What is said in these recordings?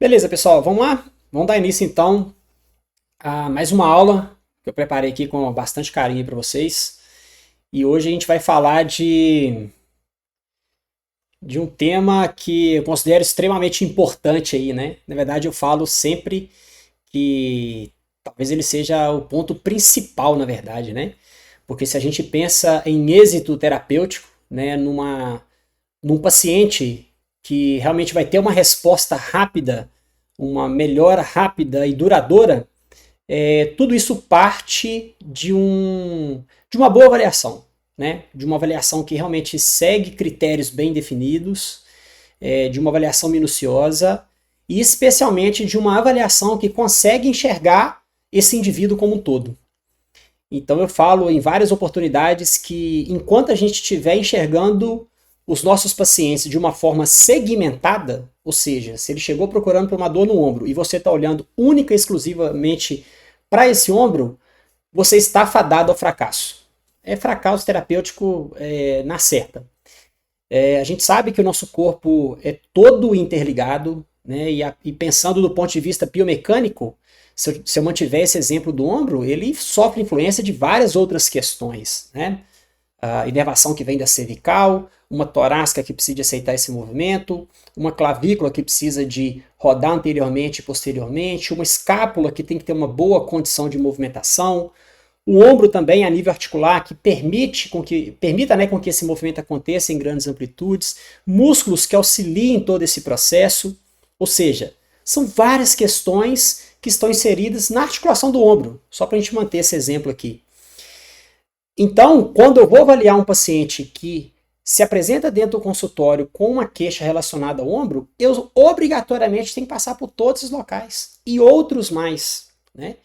Beleza, pessoal, vamos lá? Vamos dar início então a mais uma aula que eu preparei aqui com bastante carinho para vocês. E hoje a gente vai falar de um tema que eu considero extremamente importante aí, né? Na verdade, eu falo sempre que talvez ele seja o ponto principal, na verdade, né? Porque se a gente pensa em êxito terapêutico, né, num paciente que realmente vai ter uma resposta rápida, uma melhora rápida e duradoura, tudo isso parte de uma boa avaliação, né? De uma avaliação que realmente segue critérios bem definidos, de uma avaliação minuciosa e especialmente de uma avaliação que consegue enxergar esse indivíduo como um todo. Então eu falo em várias oportunidades que enquanto a gente estiver enxergando os nossos pacientes de uma forma segmentada, ou seja, se ele chegou procurando por uma dor no ombro e você está olhando única e exclusivamente para esse ombro, você está fadado ao fracasso. É fracasso terapêutico na certa. A gente sabe que o nosso corpo é todo interligado, né? E pensando do ponto de vista biomecânico, se eu mantiver esse exemplo do ombro, ele sofre influência de várias outras questões, né? A inervação que vem da cervical, uma torácica que precisa de aceitar esse movimento, uma clavícula que precisa de rodar anteriormente e posteriormente, uma escápula que tem que ter uma boa condição de movimentação, o ombro também a nível articular que permita, né, com que esse movimento aconteça em grandes amplitudes, músculos que auxiliem todo esse processo, ou seja, são várias questões que estão inseridas na articulação do ombro, só para a gente manter esse exemplo aqui. Então, quando eu vou avaliar um paciente que se apresenta dentro do consultório com uma queixa relacionada ao ombro, eu obrigatoriamente tenho que passar por todos os locais e outros mais, né?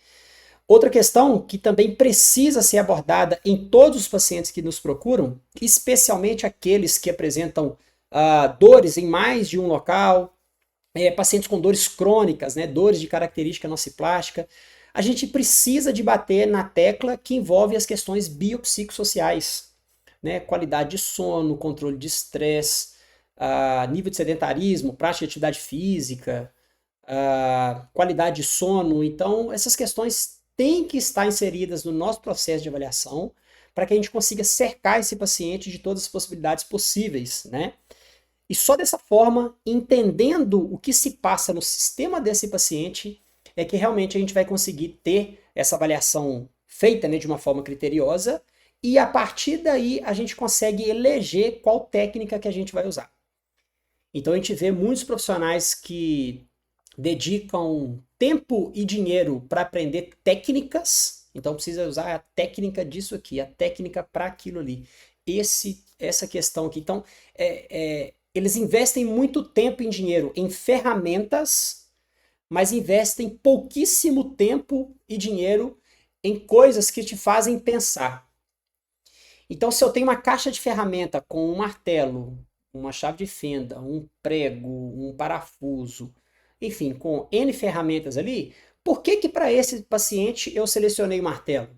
Outra questão que também precisa ser abordada em todos os pacientes que nos procuram, especialmente aqueles que apresentam dores em mais de um local, pacientes com dores crônicas, né, dores de característica nociplástica, a gente precisa de bater na tecla que envolve as questões biopsicossociais, né, qualidade de sono, controle de estresse, nível de sedentarismo, prática de atividade física, qualidade de sono. Então, essas questões têm que estar inseridas no nosso processo de avaliação para que a gente consiga cercar esse paciente de todas as possibilidades possíveis, né? E só dessa forma, entendendo o que se passa no sistema desse paciente, é que realmente a gente vai conseguir ter essa avaliação feita, né, de uma forma criteriosa, e a partir daí a gente consegue eleger qual técnica que a gente vai usar. Então a gente vê muitos profissionais que dedicam tempo e dinheiro para aprender técnicas, então precisa usar a técnica disso aqui, a técnica para aquilo ali. Essa questão aqui. Então, eles investem muito tempo e dinheiro em ferramentas, mas investem pouquíssimo tempo e dinheiro em coisas que te fazem pensar. Então, se eu tenho uma caixa de ferramenta com um martelo, uma chave de fenda, um prego, um parafuso, enfim, com N ferramentas ali, por que que para esse paciente eu selecionei o martelo?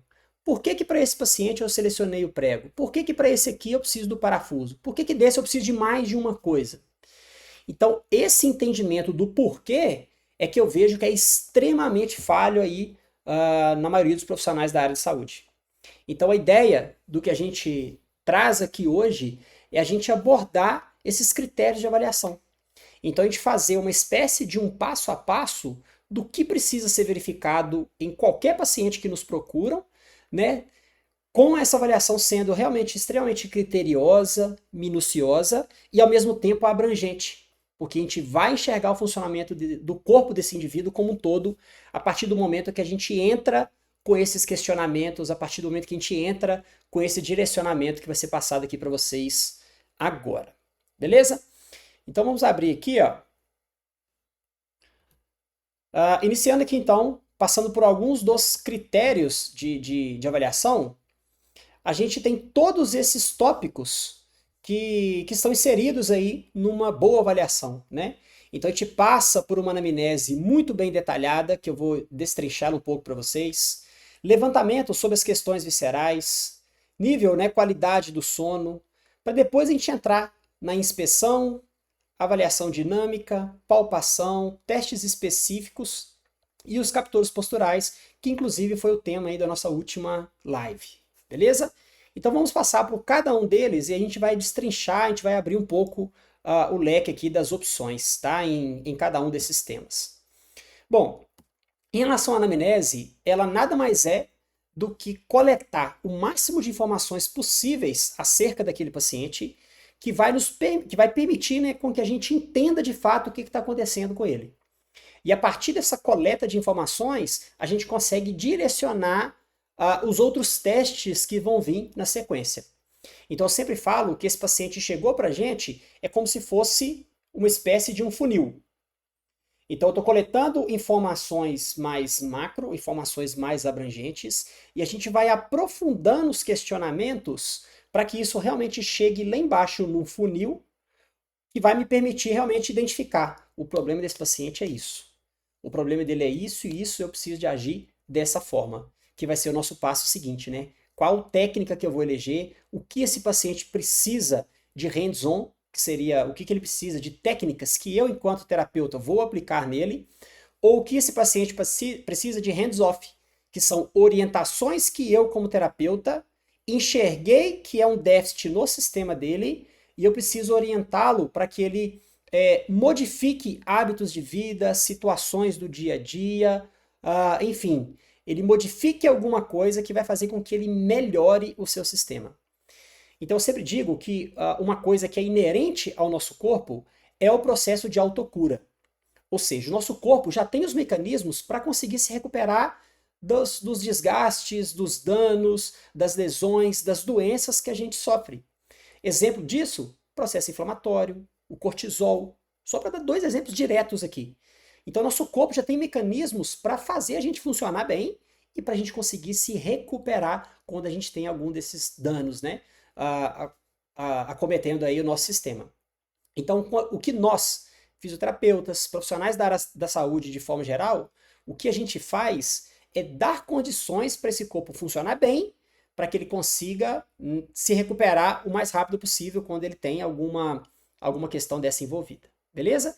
Por que que para esse paciente eu selecionei o prego? Por que que para esse aqui eu preciso do parafuso? Por que que desse eu preciso de mais de uma coisa? Então, esse entendimento do porquê é que eu vejo que é extremamente falho aí na maioria dos profissionais da área de saúde. Então, a ideia do que a gente traz aqui hoje é a gente abordar esses critérios de avaliação. Então, a gente fazer uma espécie de um passo a passo do que precisa ser verificado em qualquer paciente que nos procuram, né? Com essa avaliação sendo realmente extremamente criteriosa, minuciosa e ao mesmo tempo abrangente, porque a gente vai enxergar o funcionamento do corpo desse indivíduo como um todo a partir do momento que a gente entra com esses questionamentos, a partir do momento que a gente entra com esse direcionamento que vai ser passado aqui para vocês agora. Beleza? Então vamos abrir aqui, ó. Iniciando aqui então, passando por alguns dos critérios de avaliação, a gente tem todos esses tópicos que estão inseridos aí numa boa avaliação, né? Então a gente passa por uma anamnese muito bem detalhada, que eu vou destrinchar um pouco para vocês, levantamento sobre as questões viscerais, nível, né, qualidade do sono, para depois a gente entrar na inspeção, avaliação dinâmica, palpação, testes específicos e os captores posturais, que inclusive foi o tema aí da nossa última live, beleza? Então vamos passar por cada um deles e a gente vai destrinchar, a gente vai abrir um pouco o leque aqui das opções, tá? Em cada um desses temas. Bom, em relação à anamnese, ela nada mais é do que coletar o máximo de informações possíveis acerca daquele paciente que vai permitir, né, com que a gente entenda de fato o que está acontecendo com ele. E a partir dessa coleta de informações, a gente consegue direcionar os outros testes que vão vir na sequência. Então eu sempre falo que esse paciente chegou para a gente é como se fosse uma espécie de um funil. Então eu estou coletando informações mais macro, informações mais abrangentes, e a gente vai aprofundando os questionamentos para que isso realmente chegue lá embaixo no funil, que vai me permitir realmente identificar o problema desse paciente é isso. O problema dele é isso e isso, eu preciso de agir dessa forma, que vai ser o nosso passo seguinte, né? Qual técnica que eu vou eleger, o que esse paciente precisa de hands-on, que seria o que ele precisa de técnicas que eu, enquanto terapeuta, vou aplicar nele, ou o que esse paciente precisa de hands-off, que são orientações que eu, como terapeuta, enxerguei que é um déficit no sistema dele e eu preciso orientá-lo para que ele modifique hábitos de vida, situações do dia a dia, enfim, ele modifique alguma coisa que vai fazer com que ele melhore o seu sistema. Então eu sempre digo que uma coisa que é inerente ao nosso corpo é o processo de autocura. Ou seja, o nosso corpo já tem os mecanismos para conseguir se recuperar dos desgastes, dos danos, das lesões, das doenças que a gente sofre. Exemplo disso, processo inflamatório, o cortisol, só para dar dois exemplos diretos aqui. Então nosso corpo já tem mecanismos para fazer a gente funcionar bem e para a gente conseguir se recuperar quando a gente tem algum desses danos, né, acometendo aí o nosso sistema. Então o que nós, fisioterapeutas, profissionais da área da saúde de forma geral, o que a gente faz é dar condições para esse corpo funcionar bem, para que ele consiga se recuperar o mais rápido possível quando ele tem alguma questão dessa envolvida. Beleza?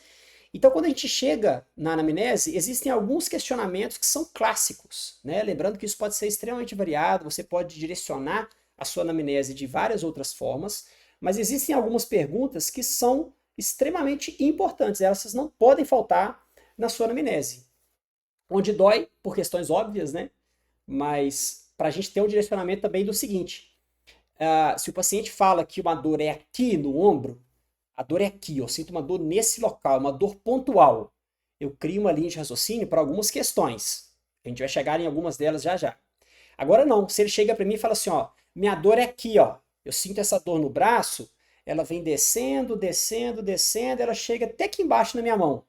Então, quando a gente chega na anamnese, existem alguns questionamentos que são clássicos, né? Lembrando que isso pode ser extremamente variado, você pode direcionar a sua anamnese de várias outras formas, mas existem algumas perguntas que são extremamente importantes, elas não podem faltar na sua anamnese. Onde dói, por questões óbvias, né? Mas para a gente ter um direcionamento também do seguinte, se o paciente fala que uma dor é aqui no ombro, a dor é aqui, eu sinto uma dor nesse local, uma dor pontual. Eu crio uma linha de raciocínio para algumas questões. A gente vai chegar em algumas delas já já. Agora não, se ele chega para mim e fala assim, ó, minha dor é aqui, ó. Eu sinto essa dor no braço, ela vem descendo, descendo, descendo, ela chega até aqui embaixo na minha mão.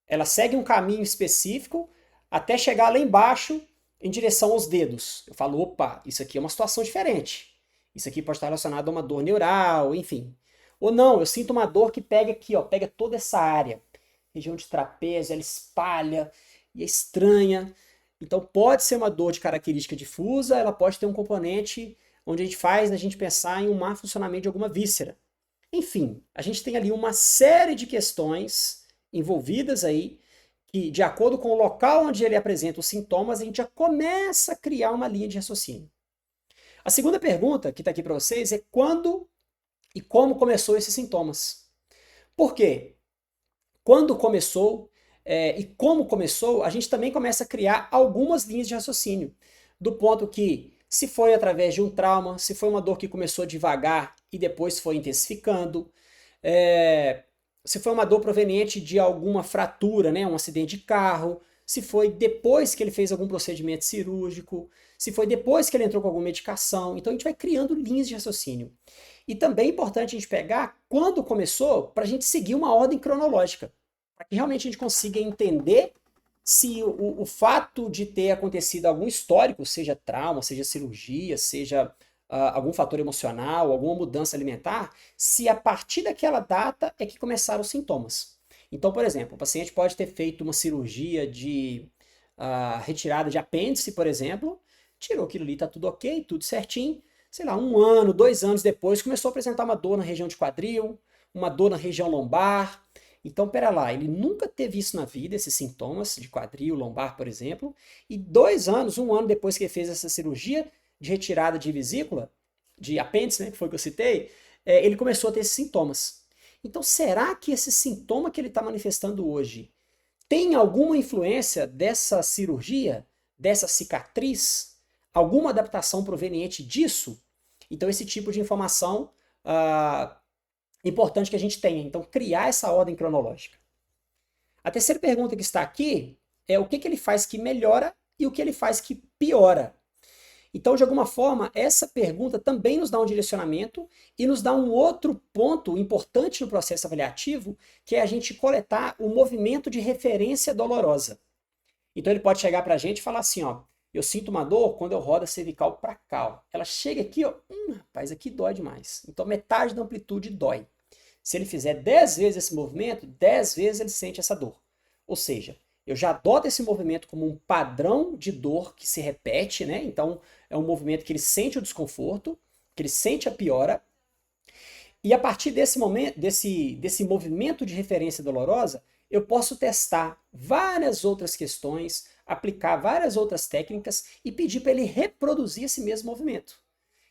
Ela segue um caminho específico até chegar lá embaixo em direção aos dedos. Eu falo, opa, isso aqui é uma situação diferente. Isso aqui pode estar relacionado a uma dor neural, enfim. Ou não, eu sinto uma dor que pega aqui, ó, pega toda essa área. Região de trapézio, ela espalha e é estranha. Então pode ser uma dor de característica difusa, ela pode ter um componente onde a gente faz a gente pensar em um má funcionamento de alguma víscera. Enfim, a gente tem ali uma série de questões envolvidas aí, que de acordo com o local onde ele apresenta os sintomas, a gente já começa a criar uma linha de raciocínio. A segunda pergunta que está aqui para vocês é quando e como começou esses sintomas. Por quê? Quando começou e como começou, a gente também começa a criar algumas linhas de raciocínio. Do ponto que, se foi através de um trauma, se foi uma dor que começou devagar e depois foi intensificando, se foi uma dor proveniente de alguma fratura, né, um acidente de carro, se foi depois que ele fez algum procedimento cirúrgico, se foi depois que ele entrou com alguma medicação. Então a gente vai criando linhas de raciocínio. E também é importante a gente pegar quando começou para a gente seguir uma ordem cronológica, para que realmente a gente consiga entender se o fato de ter acontecido algum histórico, seja trauma, seja cirurgia, seja algum fator emocional, alguma mudança alimentar, se a partir daquela data é que começaram os sintomas. Então, por exemplo, o paciente pode ter feito uma cirurgia de retirada de apêndice, por exemplo, tirou aquilo ali, tá tudo ok, tudo certinho, sei lá, 1 ano, 2 anos depois, começou a apresentar uma dor na região de quadril, uma dor na região lombar. Então, pera lá, ele nunca teve isso na vida, esses sintomas de quadril, lombar, por exemplo, e 2 anos, 1 ano depois que ele fez essa cirurgia de retirada de vesícula, de apêndice, né, que foi o que eu citei, ele começou a ter esses sintomas. Então, será que esse sintoma que ele está manifestando hoje tem alguma influência dessa cirurgia, dessa cicatriz? Alguma adaptação proveniente disso? Então, esse tipo de informação importante que a gente tenha. Então, criar essa ordem cronológica. A terceira pergunta que está aqui é o que ele faz que melhora e o que ele faz que piora. Então, de alguma forma, essa pergunta também nos dá um direcionamento e nos dá um outro ponto importante no processo avaliativo, que é a gente coletar o movimento de referência dolorosa. Então, ele pode chegar para a gente e falar assim, ó, eu sinto uma dor quando eu rodo a cervical para cá. Ó. Ela chega aqui, ó, rapaz, aqui dói demais. Então, metade da amplitude dói. Se ele fizer 10 vezes esse movimento, 10 vezes ele sente essa dor. Ou seja, eu já adoto esse movimento como um padrão de dor que se repete, né? Então, é um movimento que ele sente o desconforto, que ele sente a piora. E a partir desse momento, desse movimento de referência dolorosa, eu posso testar várias outras questões, aplicar várias outras técnicas e pedir para ele reproduzir esse mesmo movimento.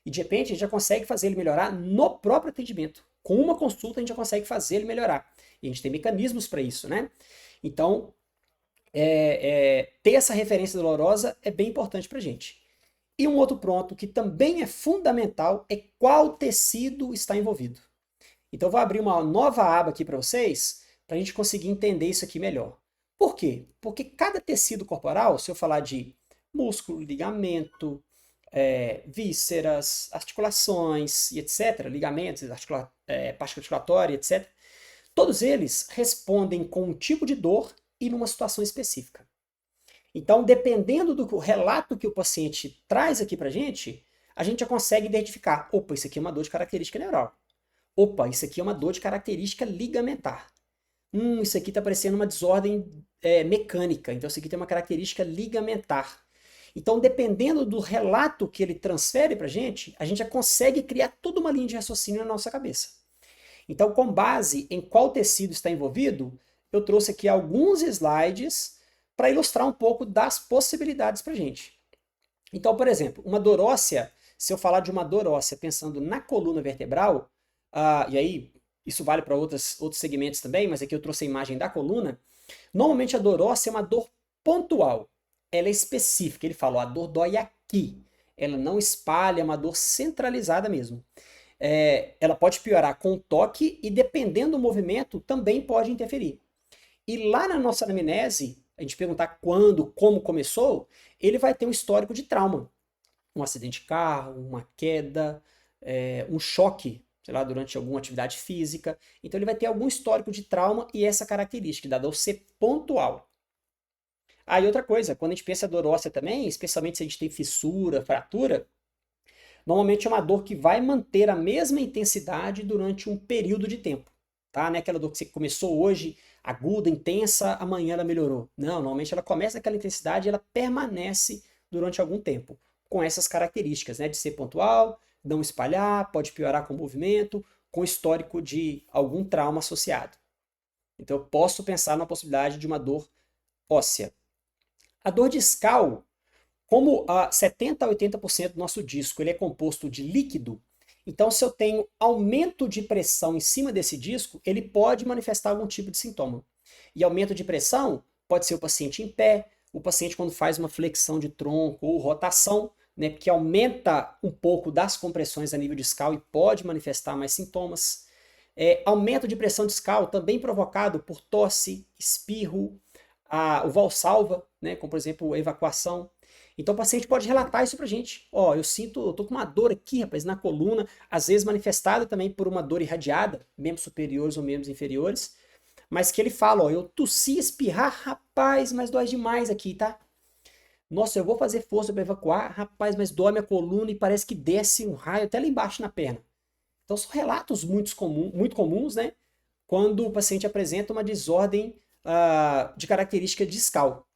E de repente a gente já consegue fazer ele melhorar no próprio atendimento. Com uma consulta a gente já consegue fazer ele melhorar. E a gente tem mecanismos para isso, né? Então, ter essa referência dolorosa é bem importante para a gente. E um outro ponto que também é fundamental é qual tecido está envolvido. Então eu vou abrir uma nova aba aqui para vocês, para a gente conseguir entender isso aqui melhor. Por quê? Porque cada tecido corporal, se eu falar de músculo, ligamento, vísceras, articulações e etc., ligamentos, parte articulatória, etc., todos eles respondem com um tipo de dor e numa situação específica. Então, dependendo do relato que o paciente traz aqui pra gente, a gente já consegue identificar, opa, isso aqui é uma dor de característica neural. Opa, isso aqui é uma dor de característica ligamentar. Isso aqui está parecendo uma desordem mecânica, então isso aqui tem uma característica ligamentar. Então, dependendo do relato que ele transfere pra gente, a gente já consegue criar toda uma linha de raciocínio na nossa cabeça. Então, com base em qual tecido está envolvido, eu trouxe aqui alguns slides para ilustrar um pouco das possibilidades para a gente. Então, por exemplo, uma dor óssea, se eu falar de uma dor óssea pensando na coluna vertebral, e aí isso vale para outros segmentos também, mas aqui eu trouxe a imagem da coluna, normalmente a dor óssea é uma dor pontual, ela é específica, ele fala, ó, a dor dói aqui, ela não espalha, é uma dor centralizada mesmo. Ela pode piorar com o toque e dependendo do movimento também pode interferir. E lá na nossa anamnese, a gente perguntar quando, como começou, ele vai ter um histórico de trauma. Um acidente de carro, uma queda, um choque, sei lá, durante alguma atividade física. Então ele vai ter algum histórico de trauma e essa característica da dor ser pontual. E outra coisa, quando a gente pensa em dor óssea também, especialmente se a gente tem fissura, fratura, normalmente é uma dor que vai manter a mesma intensidade durante um período de tempo. Tá? Não é aquela dor que você começou hoje, aguda, intensa, amanhã ela melhorou. Não, normalmente ela começa naquela intensidade e ela permanece durante algum tempo, com essas características, né? De ser pontual, não espalhar, pode piorar com o movimento, com histórico de algum trauma associado. Então eu posso pensar na possibilidade de uma dor óssea. A dor discal, como 70 a 80% do nosso disco ele é composto de líquido, então se eu tenho aumento de pressão em cima desse disco, ele pode manifestar algum tipo de sintoma. E aumento de pressão pode ser o paciente em pé, o paciente quando faz uma flexão de tronco ou rotação, né, que aumenta um pouco das compressões a nível discal e pode manifestar mais sintomas. Aumento de pressão discal também provocado por tosse, espirro, o valsalva, né, como por exemplo evacuação. Então o paciente pode relatar isso pra gente. Ó, eu tô com uma dor aqui, rapaz, na coluna, às vezes manifestada também por uma dor irradiada, membros superiores ou membros inferiores, mas que ele fala, ó, eu tossi, espirrar, rapaz, mas dói demais aqui, tá? Nossa, eu vou fazer força para evacuar, rapaz, mas dói minha coluna e parece que desce um raio até lá embaixo na perna. Então são relatos muito comuns, né? Quando o paciente apresenta uma desordem de característica discal.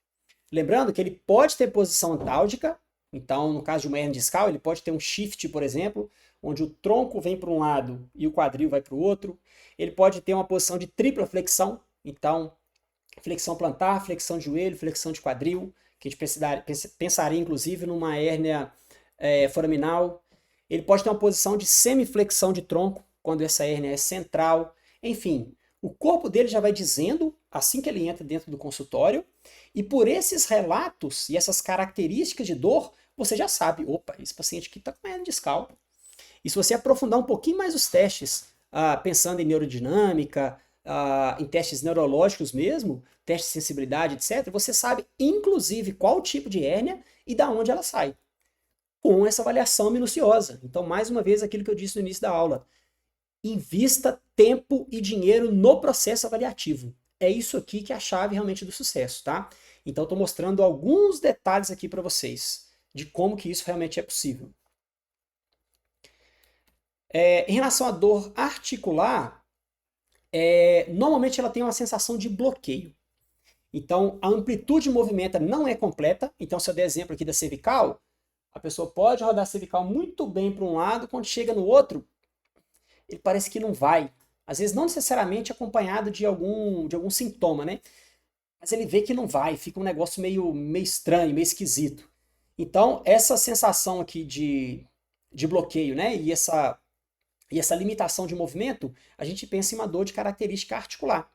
Lembrando que ele pode ter posição antálgica Então, no caso de uma hernia discal, ele pode ter um shift, por exemplo, onde o tronco vem para um lado e o quadril vai para o outro. Ele pode ter uma posição de tripla flexão, então flexão plantar, flexão de joelho, flexão de quadril, que a gente pensaria inclusive numa hérnia foraminal. Ele pode ter uma posição de semiflexão de tronco, quando essa hérnia é central. Enfim, o corpo dele já vai dizendo, assim que ele entra dentro do consultório, e por esses relatos e essas características de dor, você já sabe, opa, esse paciente aqui está com hernia discal. E se você aprofundar um pouquinho mais os testes, pensando em neurodinâmica, em testes neurológicos mesmo, teste de sensibilidade, etc., você sabe, inclusive, qual tipo de hérnia e da onde ela sai, com essa avaliação minuciosa. Então, mais uma vez, aquilo que eu disse no início da aula, invista tempo e dinheiro no processo avaliativo. É isso aqui que é a chave realmente do sucesso, tá? Então, estou mostrando alguns detalhes aqui para vocês de como que isso realmente é possível. Em relação à dor articular, normalmente ela tem uma sensação de bloqueio. Então, a amplitude de movimento não é completa. Então, se eu der exemplo aqui da cervical, a pessoa pode rodar a cervical muito bem para um lado, quando chega no outro, ele parece que não vai. Às vezes não necessariamente acompanhado de algum sintoma, né? Mas ele vê que não vai, fica um negócio meio estranho, meio esquisito. Então, essa sensação aqui de bloqueio, né? E essa limitação de movimento, a gente pensa em uma dor de característica articular.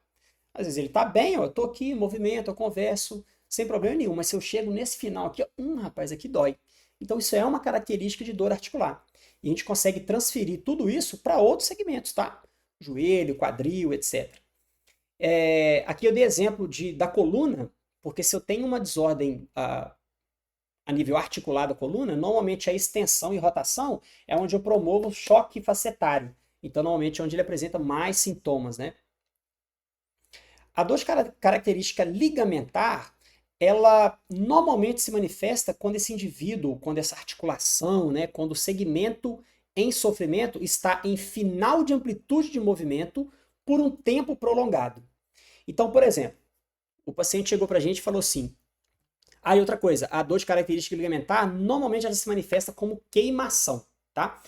Às vezes ele tá bem, ó, eu tô aqui, movimento, eu converso, sem problema nenhum, mas se eu chego nesse final aqui, ó, rapaz, aqui dói. Então isso é uma característica de dor articular. E a gente consegue transferir tudo isso para outros segmentos, tá? Joelho, quadril, etc. Aqui eu dei exemplo da coluna, porque se eu tenho uma desordem a nível articular da coluna, normalmente a extensão e rotação é onde eu promovo choque facetário. Então, normalmente é onde ele apresenta mais sintomas, né? A dor de característica ligamentar, ela normalmente se manifesta quando esse indivíduo, quando essa articulação, né, quando o segmento em sofrimento está em final de amplitude de movimento por um tempo prolongado. Então, por exemplo, o paciente chegou para a gente e falou assim, e outra coisa, a dor de característica ligamentar, normalmente ela se manifesta como queimação, tá?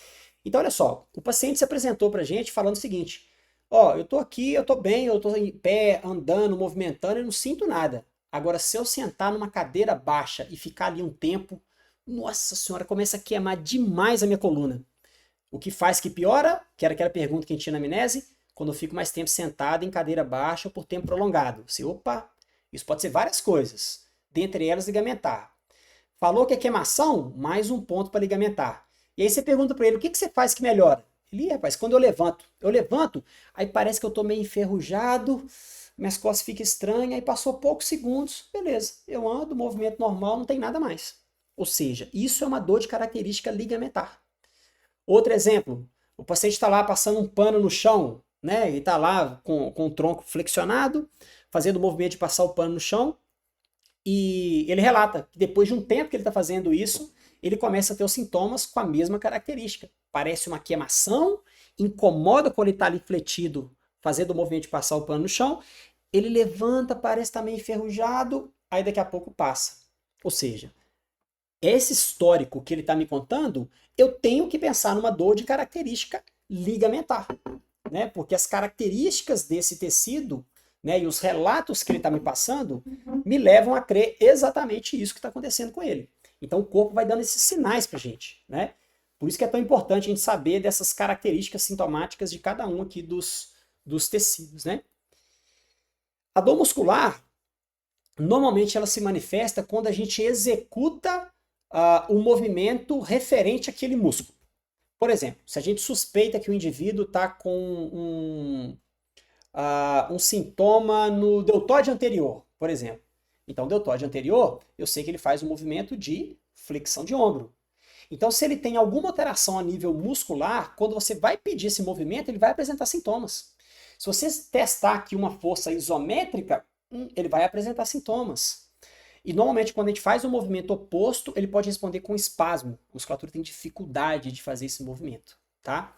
Então, olha só, o paciente se apresentou pra gente falando o seguinte, ó, eu tô aqui, eu tô bem, eu tô em pé, andando, movimentando, eu não sinto nada. Agora, se eu sentar numa cadeira baixa e ficar ali um tempo, nossa senhora, começa a queimar demais a minha coluna. O que faz que piora, que era aquela pergunta que a gente tinha na amnese, quando eu fico mais tempo sentado em cadeira baixa por tempo prolongado. Você, opa, isso pode ser várias coisas, dentre elas ligamentar. Falou que é queimação? Mais um ponto para ligamentar. E aí você pergunta para ele, o que você faz que melhora? Ele, rapaz, quando eu levanto, aí parece que eu tô meio enferrujado, minhas costas ficam estranhas, aí passou poucos segundos, beleza, eu ando, movimento normal, não tem nada mais. Ou seja, isso é uma dor de característica ligamentar. Outro exemplo, o paciente está lá passando um pano no chão, né, e está lá com o tronco flexionado, fazendo o movimento de passar o pano no chão, e ele relata que depois de um tempo que ele está fazendo isso, ele começa a ter os sintomas com a mesma característica. Parece uma queimação, incomoda quando ele está ali fletido, fazendo o movimento de passar o pano no chão. Ele levanta, parece estar meio enferrujado, aí daqui a pouco passa. Ou seja, esse histórico que ele está me contando, eu tenho que pensar numa dor de característica ligamentar, né? Porque as características desse tecido, né, e os relatos que ele está me passando me levam a crer exatamente isso que está acontecendo com ele. Então o corpo vai dando esses sinais para a gente, né? Por isso que é tão importante a gente saber dessas características sintomáticas de cada um aqui dos tecidos, né? A dor muscular, normalmente ela se manifesta quando a gente executa o movimento referente àquele músculo. Por exemplo, se a gente suspeita que o indivíduo está com um sintoma no deltóide anterior, por exemplo. Então, o deltóide anterior, eu sei que ele faz um movimento de flexão de ombro. Então, se ele tem alguma alteração a nível muscular, quando você vai pedir esse movimento, ele vai apresentar sintomas. Se você testar aqui uma força isométrica, ele vai apresentar sintomas. E normalmente, quando a gente faz um movimento oposto, ele pode responder com espasmo. A musculatura tem dificuldade de fazer esse movimento, tá?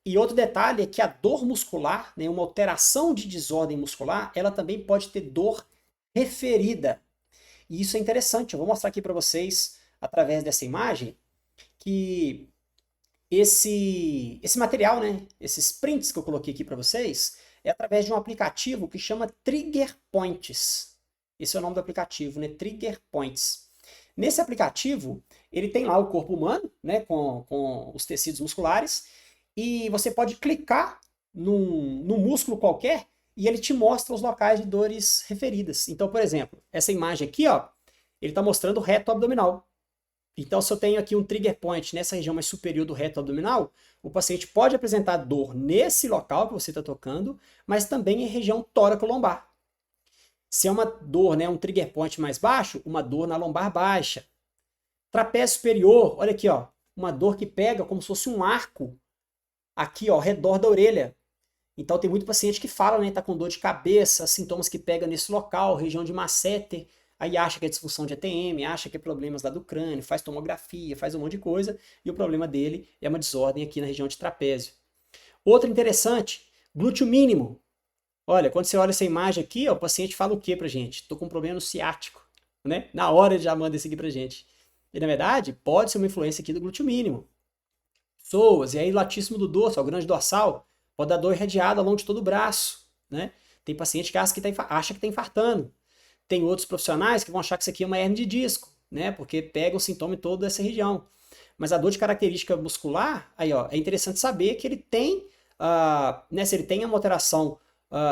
E outro detalhe é que a dor muscular, né, uma alteração de desordem muscular, ela também pode ter dor referida. E isso é interessante, eu vou mostrar aqui para vocês, através dessa imagem, que esse material, né, esses prints que eu coloquei aqui para vocês, é através de um aplicativo que chama Trigger Points. Esse é o nome do aplicativo, né, Trigger Points. Nesse aplicativo, ele tem lá o corpo humano, né, com os tecidos musculares, e você pode clicar num músculo qualquer e ele te mostra os locais de dores referidas. Então, por exemplo, essa imagem aqui, ó, ele está mostrando o reto abdominal. Então, se eu tenho aqui um trigger point nessa região mais superior do reto abdominal, o paciente pode apresentar dor nesse local que você está tocando, mas também em região tóraco-lombar. Se é uma dor, né, um trigger point mais baixo, uma dor na lombar baixa. Trapézio superior, olha aqui, ó, uma dor que pega como se fosse um arco aqui, ó, ao redor da orelha. Então tem muito paciente que fala, né, tá com dor de cabeça, sintomas que pega nesse local, região de masseter, aí acha que é disfunção de ATM, acha que é problemas lá do crânio, faz tomografia, faz um monte de coisa, e o problema dele é uma desordem aqui na região de trapézio. Outro interessante, glúteo mínimo. Olha, quando você olha essa imagem aqui, ó, o paciente fala o que pra gente? Tô com um problema no ciático, né? Na hora ele já manda isso aqui pra gente. E na verdade, pode ser uma influência aqui do glúteo mínimo. Pessoas, e aí latíssimo do dorso, ó, o grande dorsal, pode dar dor irradiada ao longo de todo o braço, né? Tem paciente que acha que tá infartando. Tem outros profissionais que vão achar que isso aqui é uma hernia de disco, né? Porque pega o sintoma em toda essa região. Mas a dor de característica muscular, aí ó, é interessante saber que ele tem, né, se ele tem uma alteração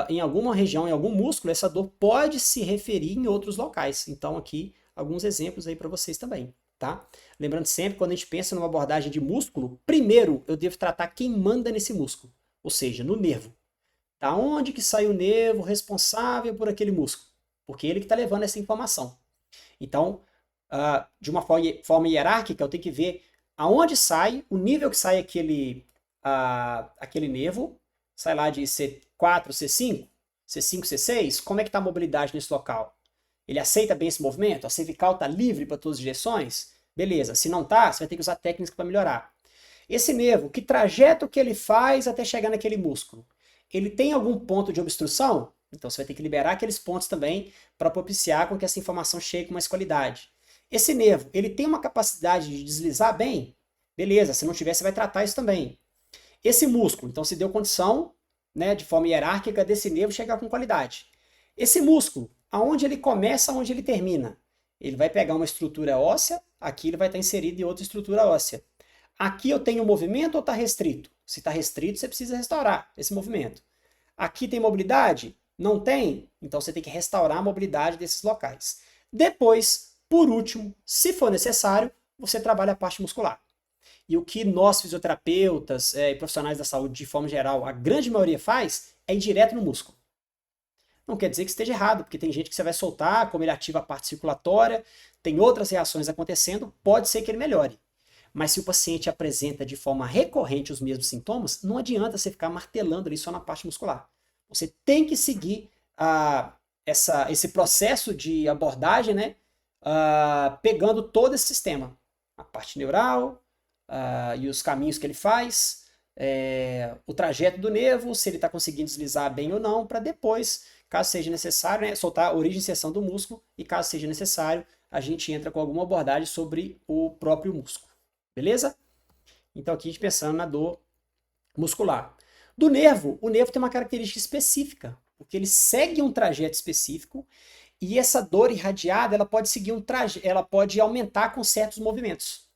em alguma região, em algum músculo, essa dor pode se referir em outros locais. Então aqui, alguns exemplos aí para vocês também, tá? Lembrando sempre, quando a gente pensa numa abordagem de músculo, primeiro eu devo tratar quem manda nesse músculo, ou seja, no nervo. Da onde que sai o nervo responsável por aquele músculo? Porque ele que está levando essa informação. Então, de uma forma hierárquica, eu tenho que ver aonde sai, o nível que sai aquele nervo, sai lá de C4, C5, C5, C6, como é que está a mobilidade nesse local? Ele aceita bem esse movimento? A cervical está livre para todas as direções? Beleza, se não está, você vai ter que usar técnicas para melhorar. Esse nervo, que trajeto que ele faz até chegar naquele músculo? Ele tem algum ponto de obstrução? Então você vai ter que liberar aqueles pontos também para propiciar com que essa informação chegue com mais qualidade. Esse nervo, ele tem uma capacidade de deslizar bem? Beleza, se não tiver, você vai tratar isso também. Esse músculo, então se deu condição, né, de forma hierárquica, desse nervo chegar com qualidade. Esse músculo, aonde ele começa, aonde ele termina? Ele vai pegar uma estrutura óssea, aqui ele vai estar inserido em outra estrutura óssea. Aqui eu tenho movimento ou está restrito? Se está restrito, você precisa restaurar esse movimento. Aqui tem mobilidade? Não tem? Então você tem que restaurar a mobilidade desses locais. Depois, por último, se for necessário, você trabalha a parte muscular. E o que nós, fisioterapeutas e profissionais da saúde, de forma geral, a grande maioria faz, é ir direto no músculo. Não quer dizer que esteja errado, porque tem gente que você vai soltar, como ele ativa a parte circulatória, tem outras reações acontecendo, pode ser que ele melhore. Mas se o paciente apresenta de forma recorrente os mesmos sintomas, não adianta você ficar martelando ali só na parte muscular. Você tem que seguir esse processo de abordagem, né, pegando todo esse sistema. A parte neural e os caminhos que ele faz, o trajeto do nervo, se ele está conseguindo deslizar bem ou não, para depois, caso seja necessário, né, soltar a origem e inserção do músculo, e caso seja necessário, a gente entra com alguma abordagem sobre o próprio músculo. Beleza? Então aqui a gente pensando na dor muscular. Do nervo, o nervo tem uma característica específica, porque ele segue um trajeto específico e essa dor irradiada ela pode seguir ela pode aumentar com certos movimentos.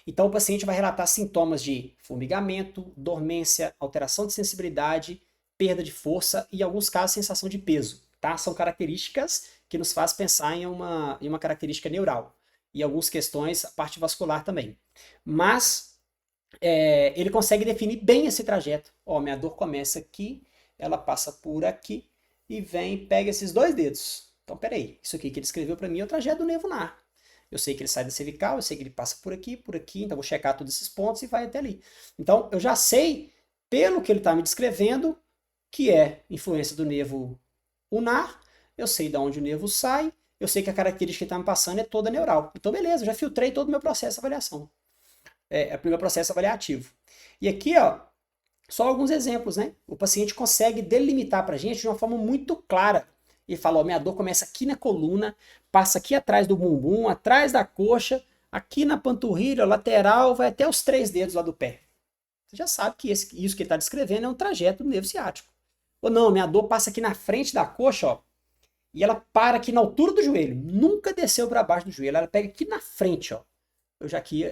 Então o paciente vai relatar sintomas de formigamento, dormência, alteração de sensibilidade, perda de força e, em alguns casos, sensação de peso. Tá? São características que nos faz pensar em uma característica neural. E algumas questões, a parte vascular também. Mas ele consegue definir bem esse trajeto. Ó, minha dor começa aqui, ela passa por aqui e vem e pega esses dois dedos. Então, peraí, isso aqui que ele escreveu para mim é o trajeto do nervo ulnar. Eu sei que ele sai da cervical, eu sei que ele passa por aqui, então vou checar todos esses pontos e vai até ali. Então, eu já sei, pelo que ele está me descrevendo, que é influência do nervo ulnar, eu sei de onde o nervo sai, eu sei que a característica que está me passando é toda neural. Então, beleza, eu já filtrei todo o meu processo de avaliação. É o meu processo avaliativo. E aqui, ó, só alguns exemplos, né? O paciente consegue delimitar para a gente de uma forma muito clara Ele fala, ó, minha dor começa aqui na coluna, passa aqui atrás do bumbum, atrás da coxa, aqui na panturrilha, lateral, vai até os 3 dedos lá do pé. Você já sabe que isso que ele está descrevendo é um trajeto do nervo ciático. Ou não, minha dor passa aqui na frente da coxa, ó, e ela para aqui na altura do joelho, nunca desceu para baixo do joelho, ela pega aqui na frente, ó.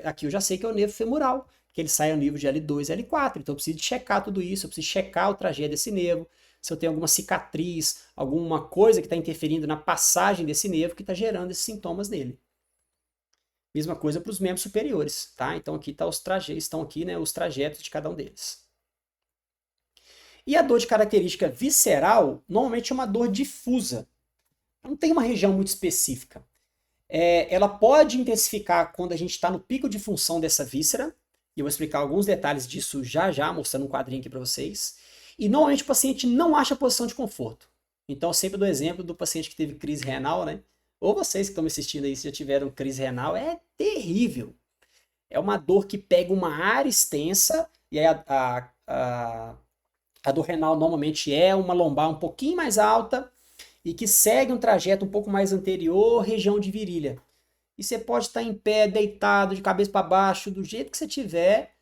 Aqui eu já sei que é o nervo femoral, que ele sai ao nível de L2, L4, então eu preciso checar tudo isso, eu preciso checar o trajeto desse nervo, se eu tenho alguma cicatriz, alguma coisa que está interferindo na passagem desse nervo que está gerando esses sintomas nele. Mesma coisa para os membros superiores, tá? Então aqui estão aqui, né, os trajetos de cada um deles. E a dor de característica visceral, normalmente é uma dor difusa. Não tem uma região muito específica. Ela pode intensificar quando a gente está no pico de função dessa víscera, e eu vou explicar alguns detalhes disso já já, mostrando um quadrinho aqui para vocês. E normalmente o paciente não acha posição de conforto. Então eu sempre dou exemplo do paciente que teve crise renal, né? Ou vocês que estão me assistindo aí, se já tiveram crise renal, é terrível. É uma dor que pega uma área extensa, e aí a dor renal normalmente é uma lombar um pouquinho mais alta, e que segue um trajeto um pouco mais anterior, região de virilha. E você pode estar em pé, deitado, de cabeça para baixo, do jeito que você tiver,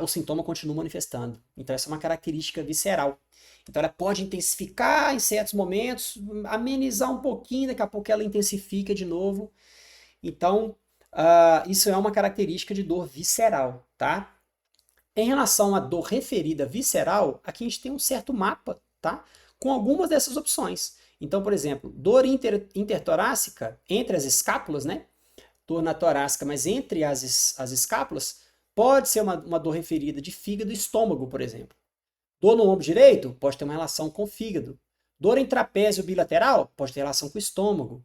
o sintoma continua manifestando. Então essa é uma característica visceral. Então ela pode intensificar em certos momentos, amenizar um pouquinho, daqui a pouco ela intensifica de novo. Então isso é uma característica de dor visceral, tá? Em relação à dor referida visceral, aqui a gente tem um certo mapa, tá? Com algumas dessas opções. Então, por exemplo, dor intertorácica entre as escápulas, né? Dor na torácica, mas entre as escápulas, pode ser uma dor referida de fígado e estômago, por exemplo. Dor no ombro direito pode ter uma relação com o fígado. Dor em trapézio bilateral pode ter relação com o estômago.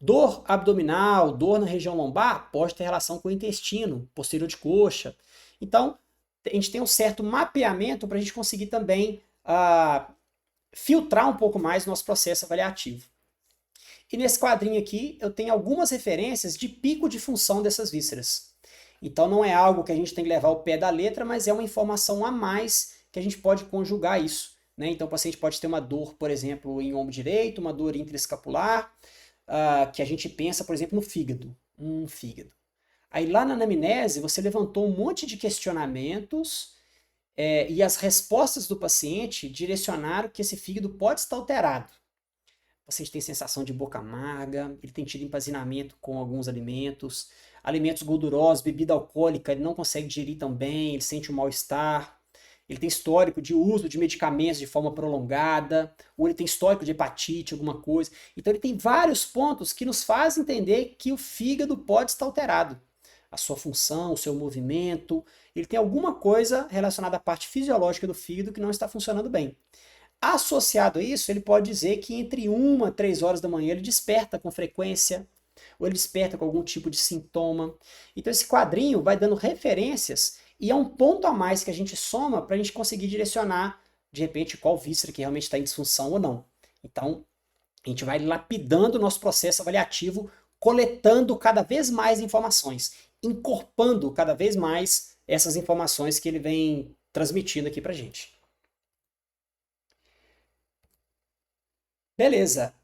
Dor abdominal, dor na região lombar pode ter relação com o intestino, posterior de coxa. Então, a gente tem um certo mapeamento para a gente conseguir também filtrar um pouco mais o nosso processo avaliativo. E nesse quadrinho aqui eu tenho algumas referências de pico de função dessas vísceras. Então não é algo que a gente tem que levar ao pé da letra, mas é uma informação a mais que a gente pode conjugar isso, né? Então o paciente pode ter uma dor, por exemplo, em ombro direito, uma dor intraescapular, que a gente pensa, por exemplo, no fígado. Fígado. Aí lá na anamnese você levantou um monte de questionamentos e as respostas do paciente direcionaram que esse fígado pode estar alterado. O paciente tem sensação de boca amarga, ele tem tido empazinamento com alguns alimentos, alimentos gordurosos, bebida alcoólica, ele não consegue digerir tão bem, ele sente um mal-estar, ele tem histórico de uso de medicamentos de forma prolongada, ou ele tem histórico de hepatite, alguma coisa. Então ele tem vários pontos que nos fazem entender que o fígado pode estar alterado. A sua função, o seu movimento, ele tem alguma coisa relacionada à parte fisiológica do fígado que não está funcionando bem. Associado a isso, ele pode dizer que entre 1 a 3 horas da manhã ele desperta com frequência, ou ele desperta com algum tipo de sintoma. Então esse quadrinho vai dando referências e é um ponto a mais que a gente soma para a gente conseguir direcionar, de repente, qual víscera que realmente está em disfunção ou não. Então, a gente vai lapidando o nosso processo avaliativo, coletando cada vez mais informações, incorporando cada vez mais essas informações que ele vem transmitindo aqui para a gente. Beleza.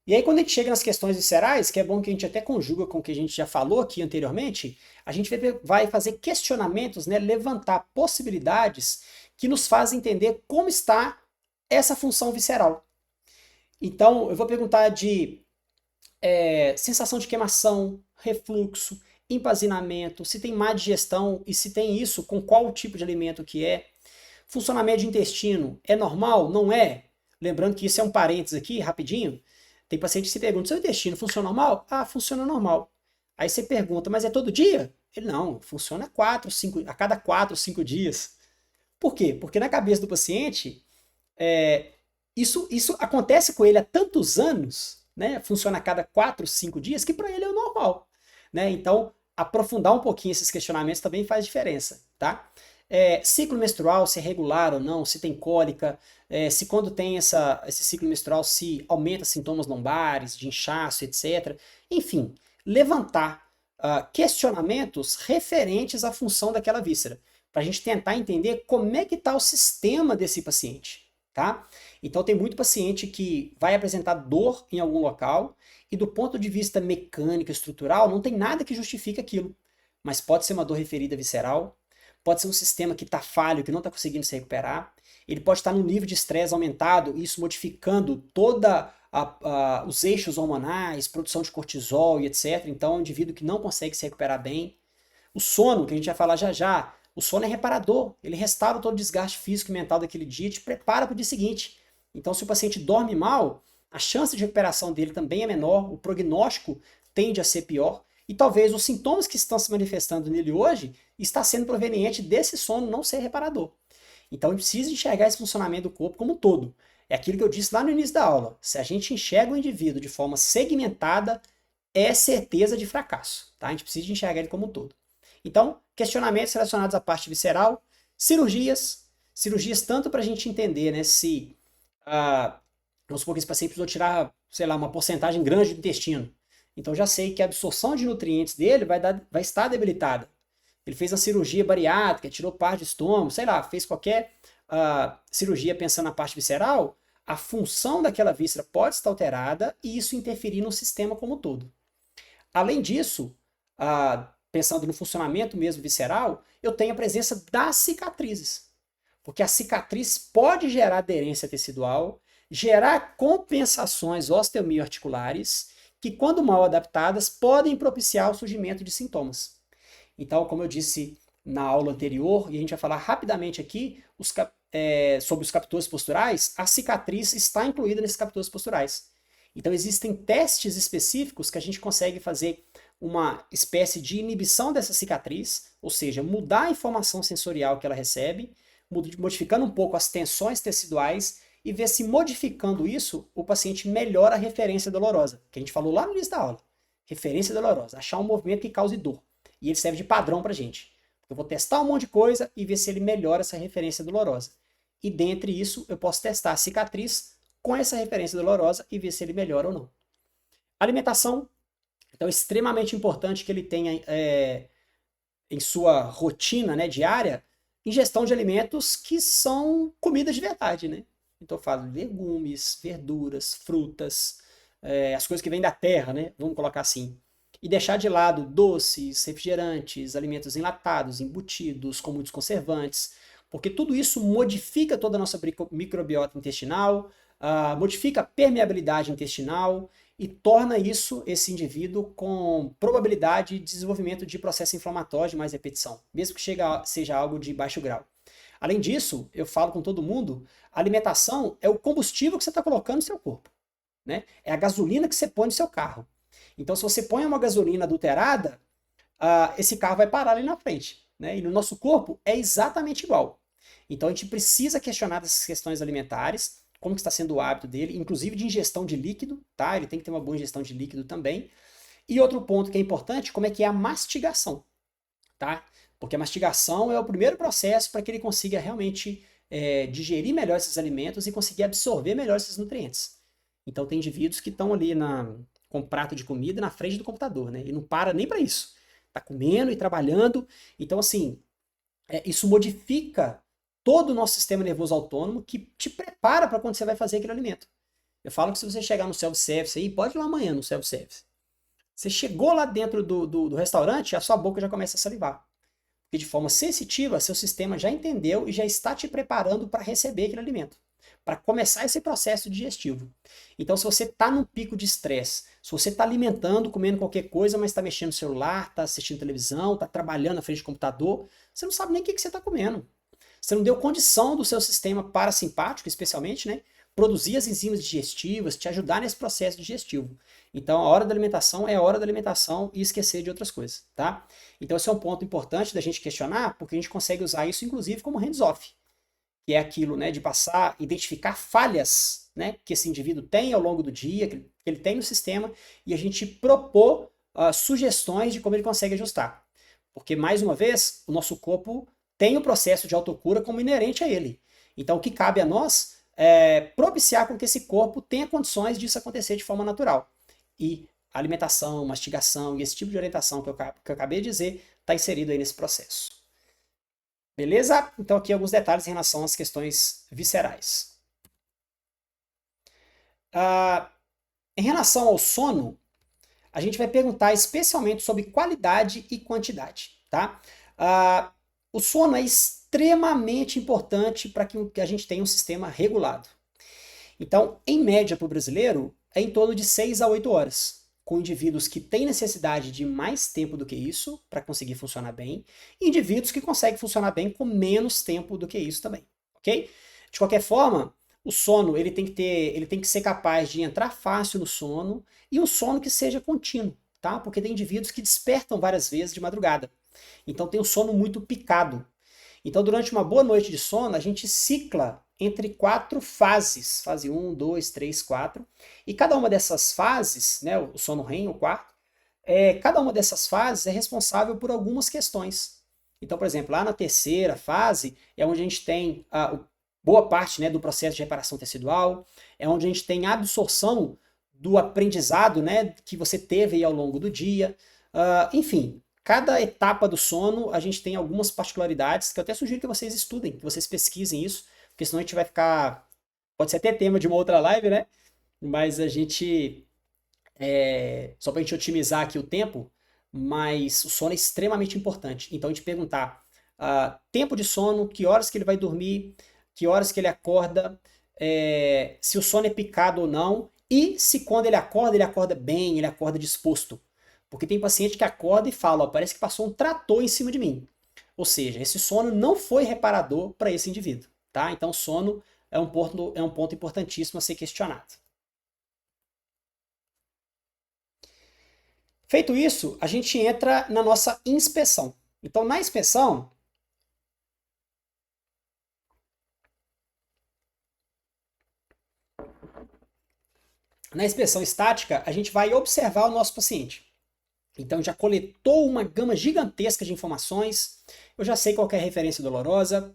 E aí quando a gente chega nas questões viscerais, que é bom que a gente até conjuga com o que a gente já falou aqui anteriormente, a gente vai fazer questionamentos, né, levantar possibilidades que nos fazem entender como está essa função visceral. Então, eu vou perguntar de sensação de queimação, refluxo, empazinamento, se tem má digestão e se tem isso, com qual tipo de alimento que é. Funcionamento de intestino, é normal? Não é? Lembrando que isso é um parênteses aqui, rapidinho. Tem paciente que se pergunta, seu intestino funciona normal? Ah, funciona normal. Aí você pergunta, mas é todo dia? Ele, não, funciona a cada 4, 5 dias. Por quê? Porque na cabeça do paciente, isso acontece com ele há tantos anos, né? Funciona a cada 4, 5 dias, que para ele é o normal. Né? Então, aprofundar um pouquinho esses questionamentos também faz diferença. Tá? Ciclo menstrual, se é regular ou não, se tem cólica, se quando tem esse ciclo menstrual, se aumenta sintomas lombares, de inchaço, etc. Enfim, levantar questionamentos referentes à função daquela víscera, para a gente tentar entender como é que está o sistema desse paciente. tá? Então tem muito paciente que vai apresentar dor em algum local e do ponto de vista mecânico, estrutural, não tem nada que justifique aquilo. Mas pode ser uma dor referida visceral, pode ser um sistema que está falho, que não está conseguindo se recuperar, ele pode estar num nível de estresse aumentado, isso modificando toda os eixos hormonais, produção de cortisol e etc. Então é um indivíduo que não consegue se recuperar bem. O sono, que a gente vai falar já já, o sono é reparador, ele restaura todo o desgaste físico e mental daquele dia e te prepara para o dia seguinte. Então, se o paciente dorme mal, a chance de recuperação dele também é menor, o prognóstico tende a ser pior, e talvez os sintomas que estão se manifestando nele hoje está sendo proveniente desse sono não ser reparador. Então, a gente precisa enxergar esse funcionamento do corpo como um todo. É aquilo que eu disse lá no início da aula. Se a gente enxerga o indivíduo de forma segmentada, é certeza de fracasso. Tá? A gente precisa enxergar ele como um todo. Então, questionamentos relacionados à parte visceral, cirurgias tanto para a gente entender, né, se, vamos supor que esse paciente precisou tirar, sei lá, uma porcentagem grande do intestino. Então, já sei que a absorção de nutrientes dele vai estar debilitada. Ele fez uma cirurgia bariátrica, tirou parte do estômago, sei lá, fez qualquer cirurgia pensando na parte visceral, a função daquela víscera pode estar alterada e isso interferir no sistema como um todo. Além disso, pensando no funcionamento mesmo visceral, eu tenho a presença das cicatrizes. Porque a cicatriz pode gerar aderência tecidual, gerar compensações osteomioarticulares, que, quando mal adaptadas, podem propiciar o surgimento de sintomas. Então, como eu disse na aula anterior, e a gente vai falar rapidamente aqui sobre os captores posturais, a cicatriz está incluída nesses captores posturais. Então, existem testes específicos que a gente consegue fazer uma espécie de inibição dessa cicatriz, ou seja, mudar a informação sensorial que ela recebe, modificando um pouco as tensões teciduais e ver se modificando isso, o paciente melhora a referência dolorosa, que a gente falou lá no início da aula. Referência dolorosa, achar um movimento que cause dor. E ele serve de padrão pra gente. Eu vou testar um monte de coisa e ver se ele melhora essa referência dolorosa. E dentre isso, eu posso testar a cicatriz com essa referência dolorosa e ver se ele melhora ou não. Alimentação. Então é extremamente importante que ele tenha em sua rotina, né, diária, ingestão de alimentos que são comidas de verdade, né? Então eu falo legumes, verduras, frutas, as coisas que vêm da terra, né? Vamos colocar assim. E deixar de lado doces, refrigerantes, alimentos enlatados, embutidos, com muitos conservantes, porque tudo isso modifica toda a nossa microbiota intestinal, modifica a permeabilidade intestinal e torna esse indivíduo com probabilidade de desenvolvimento de processo inflamatório de mais repetição, mesmo que seja algo de baixo grau. Além disso, eu falo com todo mundo, a alimentação é o combustível que você está colocando no seu corpo, né? É a gasolina que você põe no seu carro. Então, se você põe uma gasolina adulterada, esse carro vai parar ali na frente, né? E no nosso corpo é exatamente igual. Então, a gente precisa questionar essas questões alimentares, como que está sendo o hábito dele, inclusive de ingestão de líquido, tá? Ele tem que ter uma boa ingestão de líquido também. E outro ponto que é importante, como é que é a mastigação, tá? Porque a mastigação é o primeiro processo para que ele consiga realmente digerir melhor esses alimentos e conseguir absorver melhor esses nutrientes. Então, tem indivíduos que estão ali com um prato de comida na frente do computador, né? E não para nem para isso. Tá comendo e trabalhando. Então, assim, isso modifica todo o nosso sistema nervoso autônomo que te prepara para quando você vai fazer aquele alimento. Eu falo que se você chegar no self-service aí, pode ir lá amanhã no self-service. Você chegou lá dentro do restaurante, a sua boca já começa a salivar. Porque de forma sensitiva, seu sistema já entendeu e já está te preparando para receber aquele alimento, para começar esse processo digestivo. Então, se você está num pico de estresse, se você está alimentando, comendo qualquer coisa, mas está mexendo no celular, está assistindo televisão, está trabalhando na frente do computador, você não sabe nem o que você está comendo. Você não deu condição do seu sistema parasimpático, especialmente, né, produzir as enzimas digestivas, te ajudar nesse processo digestivo. Então, a hora da alimentação é a hora da alimentação e esquecer de outras coisas, tá? Então, esse é um ponto importante da gente questionar, porque a gente consegue usar isso, inclusive, como hands-off, que é aquilo, né, de passar, identificar falhas, né, que esse indivíduo tem ao longo do dia, que ele tem no sistema, e a gente propor sugestões de como ele consegue ajustar. Porque, mais uma vez, o nosso corpo tem o processo de autocura como inerente a ele. Então, o que cabe a nós é propiciar com que esse corpo tenha condições disso acontecer de forma natural. E a alimentação, mastigação e esse tipo de orientação que eu acabei de dizer está inserido aí nesse processo. Beleza? Então aqui alguns detalhes em relação às questões viscerais. Em relação ao sono, a gente vai perguntar especialmente sobre qualidade e quantidade, tá? O sono é extremamente importante para que a gente tenha um sistema regulado. Então, em média para o brasileiro, é em torno de 6 a 8 horas, com indivíduos que têm necessidade de mais tempo do que isso para conseguir funcionar bem, e indivíduos que conseguem funcionar bem com menos tempo do que isso também, ok? De qualquer forma, o sono ele tem que ser capaz de entrar fácil no sono e um sono que seja contínuo, tá? Porque tem indivíduos que despertam várias vezes de madrugada. Então tem um sono muito picado. Então, durante uma boa noite de sono, a gente cicla entre 4 fases, fase 1, 2, 3, 4, e cada uma dessas fases, né, o sono REM, o quarto, cada uma dessas fases é responsável por algumas questões. Então, por exemplo, lá na terceira fase é onde a gente tem boa parte, né, do processo de reparação tecidual, é onde a gente tem a absorção do aprendizado, né, que você teve aí ao longo do dia, enfim, cada etapa do sono a gente tem algumas particularidades que eu até sugiro que vocês estudem, que vocês pesquisem isso, porque senão a gente vai ficar. Pode ser até tema de uma outra live, né? Mas a gente. Só para a gente otimizar aqui o tempo, mas o sono é extremamente importante. Então a gente perguntar tempo de sono, que horas que ele vai dormir, que horas que ele acorda, se o sono é picado ou não, e se quando ele acorda bem, ele acorda disposto. Porque tem paciente que acorda e fala, ó, parece que passou um trator em cima de mim. Ou seja, esse sono não foi reparador para esse indivíduo. Tá? Então, o sono é um ponto importantíssimo a ser questionado. Feito isso, a gente entra na nossa inspeção. Então, na inspeção estática, a gente vai observar o nosso paciente. Então, já coletou uma gama gigantesca de informações, eu já sei qual é a referência dolorosa,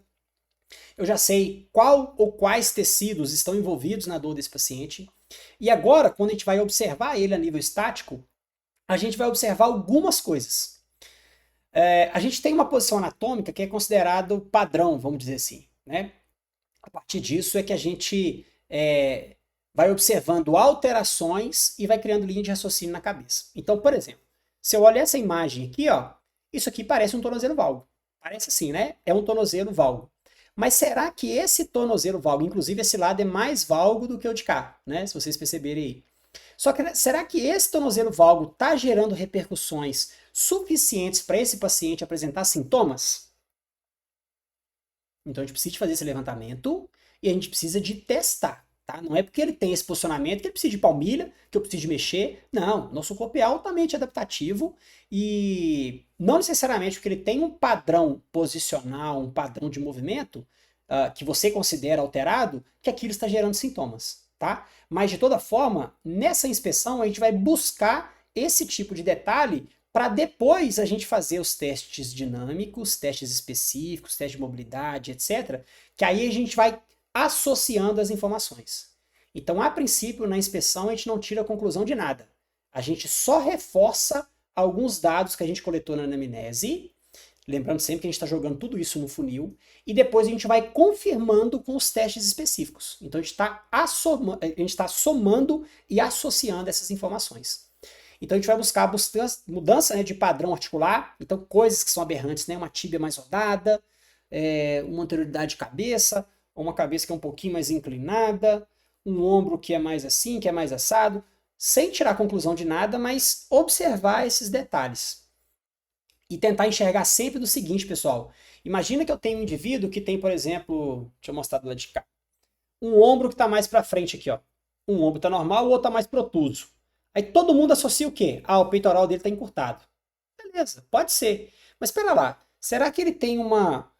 eu já sei qual ou quais tecidos estão envolvidos na dor desse paciente. E agora, quando a gente vai observar ele a nível estático, a gente vai observar algumas coisas. A gente tem uma posição anatômica que é considerado padrão, vamos dizer assim, né? A partir disso é que a gente vai observando alterações e vai criando linha de raciocínio na cabeça. Então, por exemplo, se eu olhar essa imagem aqui, ó, isso aqui parece um tornozelo valgo. Parece assim, né? É um tornozelo valgo. Mas será que esse tornozelo valgo, inclusive esse lado é mais valgo do que o de cá, né? Se vocês perceberem aí. Só que será que esse tornozelo valgo está gerando repercussões suficientes para esse paciente apresentar sintomas? Então a gente precisa de fazer esse levantamento e a gente precisa de testar. Tá? Não é porque ele tem esse posicionamento que ele precisa de palmilha, que eu preciso de mexer. Não, nosso corpo é altamente adaptativo e não necessariamente porque ele tem um padrão posicional, um padrão de movimento que você considera alterado, que aquilo está gerando sintomas. Tá? Mas de toda forma, nessa inspeção a gente vai buscar esse tipo de detalhe para depois a gente fazer os testes dinâmicos, testes específicos, testes de mobilidade, etc. Que aí a gente vai associando as informações. Então, a princípio, na inspeção, a gente não tira a conclusão de nada. A gente só reforça alguns dados que a gente coletou na anamnese, lembrando sempre que a gente está jogando tudo isso no funil, e depois a gente vai confirmando com os testes específicos. Então, a gente está somando e associando essas informações. Então a gente vai buscar mudança, né, de padrão articular, então coisas que são aberrantes, né, uma tíbia mais rodada, uma anterioridade de cabeça, uma cabeça que é um pouquinho mais inclinada, um ombro que é mais assim, que é mais assado, sem tirar conclusão de nada, mas observar esses detalhes. E tentar enxergar sempre do seguinte, pessoal. Imagina que eu tenho um indivíduo que tem, por exemplo, deixa eu mostrar do lado de cá, um ombro que está mais para frente aqui, ó. Um ombro está normal, o outro está mais protuso. Aí todo mundo associa o quê? Ah, o peitoral dele está encurtado. Beleza, pode ser. Mas espera lá, será que ele tem uma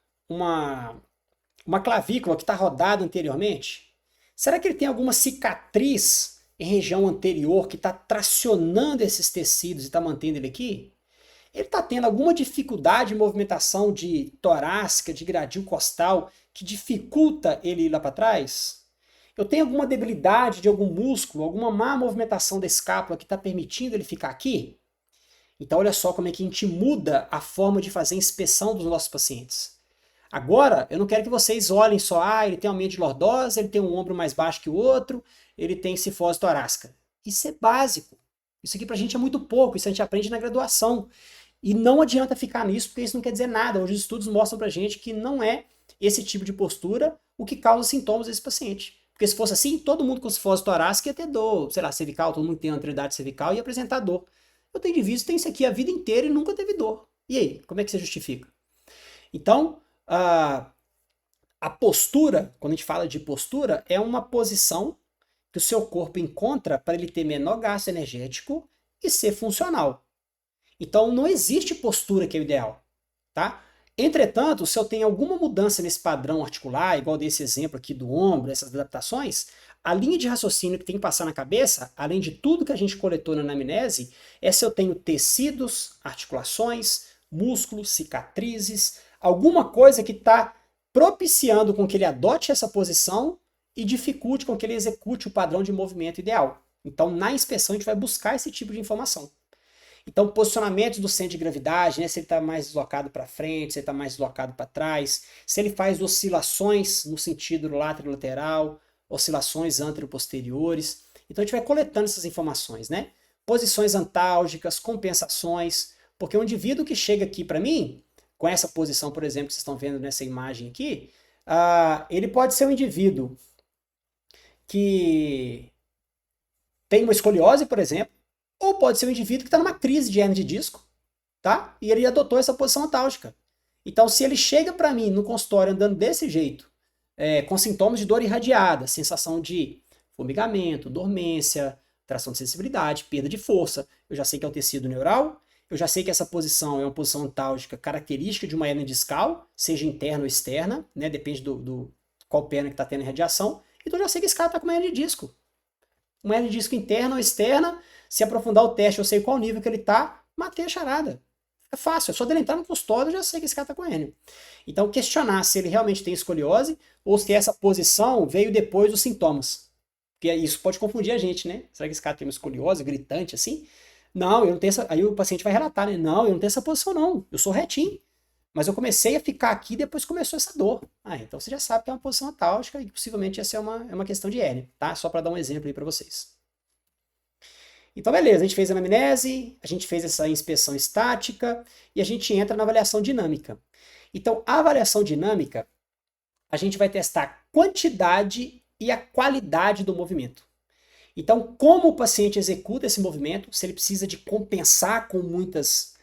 clavícula que está rodada anteriormente? Será que ele tem alguma cicatriz em região anterior que está tracionando esses tecidos e está mantendo ele aqui? Ele está tendo alguma dificuldade de movimentação de torácica, de gradil costal, que dificulta ele ir lá para trás? Eu tenho alguma debilidade de algum músculo, alguma má movimentação da escápula que está permitindo ele ficar aqui? Então olha só como é que a gente muda a forma de fazer a inspeção dos nossos pacientes. Agora, eu não quero que vocês olhem só, ele tem aumento de lordose, ele tem um ombro mais baixo que o outro, ele tem cifose torácica. Isso é básico. Isso aqui pra gente é muito pouco, isso a gente aprende na graduação. E não adianta ficar nisso, porque isso não quer dizer nada. Hoje os estudos mostram pra gente que não é esse tipo de postura o que causa sintomas desse paciente. Porque se fosse assim, todo mundo com cifose torácica ia ter dor, sei lá, cervical, todo mundo tem anterioridade cervical e ia apresentar dor. Eu tenho indivíduos que tem isso aqui a vida inteira e nunca teve dor. E aí, como é que você justifica? Então, a postura, quando a gente fala de postura, é uma posição que o seu corpo encontra para ele ter menor gasto energético e ser funcional. Então, não existe postura que é o ideal, tá? Entretanto, se eu tenho alguma mudança nesse padrão articular, igual desse exemplo aqui do ombro, essas adaptações, a linha de raciocínio que tem que passar na cabeça, além de tudo que a gente coletou na anamnese, é se eu tenho tecidos, articulações, músculos, cicatrizes, alguma coisa que está propiciando com que ele adote essa posição e dificulte com que ele execute o padrão de movimento ideal. Então, na inspeção, a gente vai buscar esse tipo de informação. Então, posicionamentos do centro de gravidade, né, se ele está mais deslocado para frente, se ele está mais deslocado para trás, se ele faz oscilações no sentido lateral, oscilações antero-posteriores. Então, a gente vai coletando essas informações, né? Posições antálgicas, compensações, porque um indivíduo que chega aqui para mim, com essa posição, por exemplo, que vocês estão vendo nessa imagem aqui, ele pode ser um indivíduo que tem uma escoliose, por exemplo, ou pode ser um indivíduo que está numa crise de hernia de disco, tá? E ele adotou essa posição antálgica. Então, se ele chega para mim no consultório andando desse jeito, com sintomas de dor irradiada, sensação de formigamento, dormência, tração de sensibilidade, perda de força, eu já sei que é o tecido neural, eu já sei que essa posição é uma posição antálgica característica de uma hernia discal, seja interna ou externa, né? Depende do qual perna que está tendo radiação. Então eu já sei que esse cara está com uma hernia de disco. Uma hernia de disco interna ou externa, se aprofundar o teste, eu sei qual nível que ele está, matei a charada. É fácil, é só dele entrar no consultório, eu já sei que esse cara está com hernia. Então questionar se ele realmente tem escoliose ou se essa posição veio depois dos sintomas. Porque isso pode confundir a gente, né? Será que esse cara tem uma escoliose gritante assim? Não, eu não tenho essa. Aí o paciente vai relatar, né? Não, eu não tenho essa posição, não. Eu sou retinho. Mas eu comecei a ficar aqui e depois começou essa dor. Então você já sabe que é uma posição antálgica e que possivelmente essa é uma questão de hérnia, tá? Só para dar um exemplo aí para vocês. Então, beleza, a gente fez a anamnese, a gente fez essa inspeção estática e a gente entra na avaliação dinâmica. Então, a avaliação dinâmica, a gente vai testar a quantidade e a qualidade do movimento. Então, como o paciente executa esse movimento, se ele precisa de compensar com muitas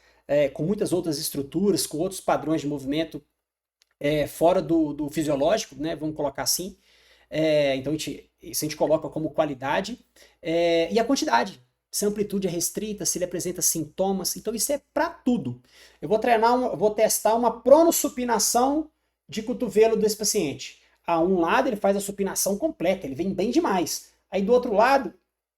outras estruturas, com outros padrões de movimento fora do fisiológico, né? Vamos colocar assim. Então, isso a gente coloca como qualidade. E a quantidade. Se a amplitude é restrita, se ele apresenta sintomas. Então, isso é para tudo. Eu vou testar uma pronossupinação de cotovelo desse paciente. A um lado, ele faz a supinação completa, ele vem bem demais. Aí do outro lado,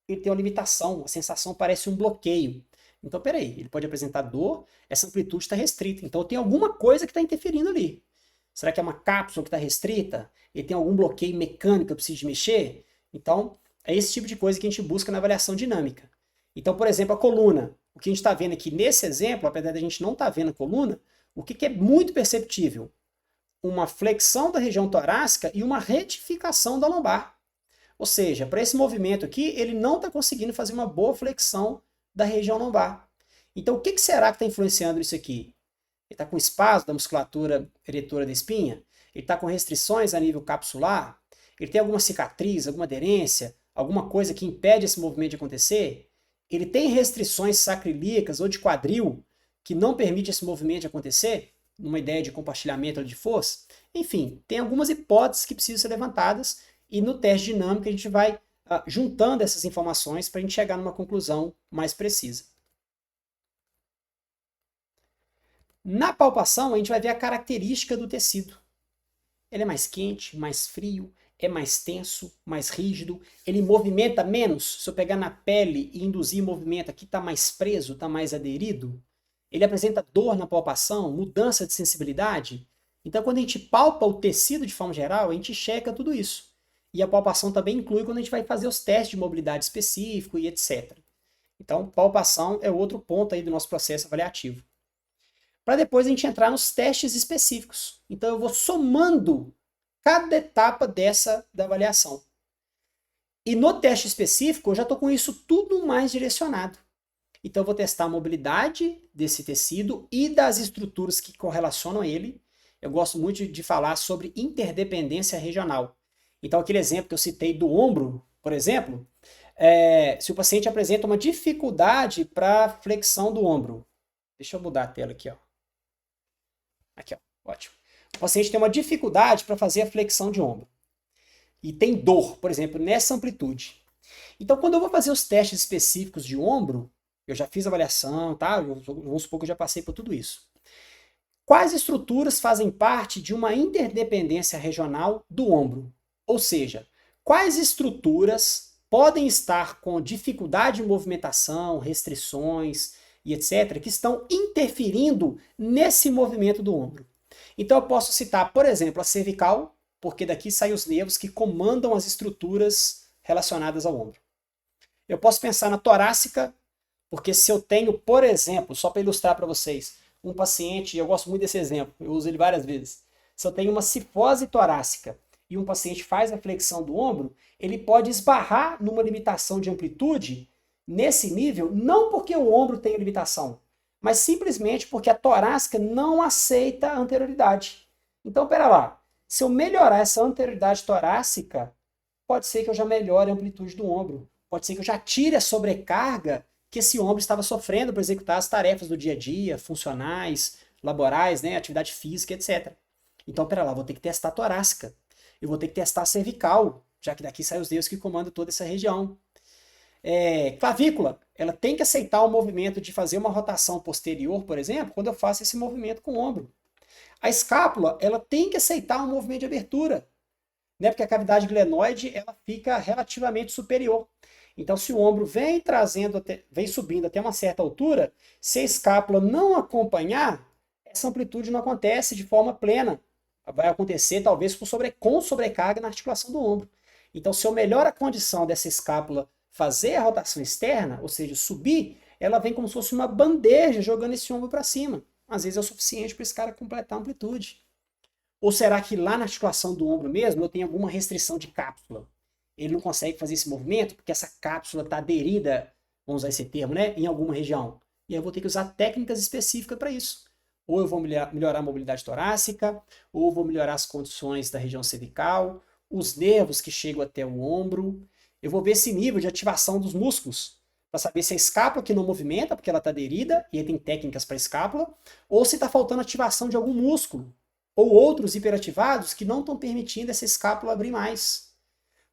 ele tem uma limitação, a sensação parece um bloqueio. Então, peraí, ele pode apresentar dor, essa amplitude está restrita. Então, tem alguma coisa que está interferindo ali. Será que é uma cápsula que está restrita? Ele tem algum bloqueio mecânico que eu preciso de mexer? Então, é esse tipo de coisa que a gente busca na avaliação dinâmica. Então, por exemplo, a coluna. O que a gente está vendo aqui nesse exemplo, apesar da gente não estar vendo a coluna, o que é muito perceptível? Uma flexão da região torácica e uma retificação da lombar. Ou seja, para esse movimento aqui, ele não está conseguindo fazer uma boa flexão da região lombar. Então, o que será que está influenciando isso aqui? Ele está com espasmo da musculatura eretora da espinha? Ele está com restrições a nível capsular? Ele tem alguma cicatriz, alguma aderência, alguma coisa que impede esse movimento de acontecer? Ele tem restrições sacroiliacas ou de quadril que não permite esse movimento de acontecer? Numa ideia de compartilhamento de força? Enfim, tem algumas hipóteses que precisam ser levantadas e no teste dinâmico a gente vai juntando essas informações para a gente chegar numa conclusão mais precisa. Na palpação, a gente vai ver a característica do tecido. Ele é mais quente, mais frio, é mais tenso, mais rígido, ele movimenta menos. Se eu pegar na pele e induzir movimento, aqui está mais preso, está mais aderido. Ele apresenta dor na palpação, mudança de sensibilidade. Então, quando a gente palpa o tecido de forma geral, a gente checa tudo isso. E a palpação também inclui quando a gente vai fazer os testes de mobilidade específico e etc. Então, palpação é outro ponto aí do nosso processo avaliativo. para depois a gente entrar nos testes específicos. Então eu vou somando cada etapa dessa da avaliação. E no teste específico eu já estou com isso tudo mais direcionado. Então eu vou testar a mobilidade desse tecido e das estruturas que correlacionam a ele. Eu gosto muito de falar sobre interdependência regional. Então aquele exemplo que eu citei do ombro, por exemplo, se o paciente apresenta uma dificuldade para flexão do ombro. Deixa eu mudar a tela aqui, ó. Aqui, ó. Ótimo. O paciente tem uma dificuldade para fazer a flexão de ombro. E tem dor, por exemplo, nessa amplitude. Então, quando eu vou fazer os testes específicos de ombro, eu já fiz a avaliação, tá? Vamos supor que eu já passei por tudo isso. Quais estruturas fazem parte de uma interdependência regional do ombro? Ou seja, quais estruturas podem estar com dificuldade de movimentação, restrições e etc., que estão interferindo nesse movimento do ombro? Então eu posso citar, por exemplo, a cervical, porque daqui saem os nervos que comandam as estruturas relacionadas ao ombro. Eu posso pensar na torácica, porque se eu tenho, por exemplo, só para ilustrar para vocês, um paciente, eu gosto muito desse exemplo, eu uso ele várias vezes. Se eu tenho uma cifose torácica e um paciente faz a flexão do ombro, ele pode esbarrar numa limitação de amplitude nesse nível, não porque o ombro tem limitação, mas simplesmente porque a torácica não aceita a anterioridade. Então, pera lá, se eu melhorar essa anterioridade torácica, pode ser que eu já melhore a amplitude do ombro. Pode ser que eu já tire a sobrecarga que esse ombro estava sofrendo para executar as tarefas do dia a dia, funcionais, laborais, né, atividade física, etc. Então, pera lá, vou ter que testar a torácica. Eu vou ter que testar a cervical, já que daqui saem os nervos que comandam toda essa região. Clavícula, ela tem que aceitar o movimento de fazer uma rotação posterior, por exemplo, quando eu faço esse movimento com o ombro. A escápula, ela tem que aceitar um movimento de abertura, né? Porque a cavidade glenoide ela fica relativamente superior. Então, se o ombro vem vem subindo até uma certa altura, se a escápula não acompanhar, essa amplitude não acontece de forma plena. Vai acontecer talvez com sobrecarga na articulação do ombro. Então, se eu melhoro a condição dessa escápula fazer a rotação externa, ou seja, subir, ela vem como se fosse uma bandeja jogando esse ombro para cima. Às vezes é o suficiente para esse cara completar a amplitude. Ou será que lá na articulação do ombro mesmo eu tenho alguma restrição de cápsula? Ele não consegue fazer esse movimento porque essa cápsula está aderida, vamos usar esse termo, né, em alguma região. E aí eu vou ter que usar técnicas específicas para isso. Ou eu vou melhorar a mobilidade torácica, ou vou melhorar as condições da região cervical, os nervos que chegam até o ombro. Eu vou ver esse nível de ativação dos músculos, para saber se é a escápula que não movimenta, porque ela está aderida, e aí tem técnicas para a escápula, ou se está faltando ativação de algum músculo, ou outros hiperativados que não estão permitindo essa escápula abrir mais.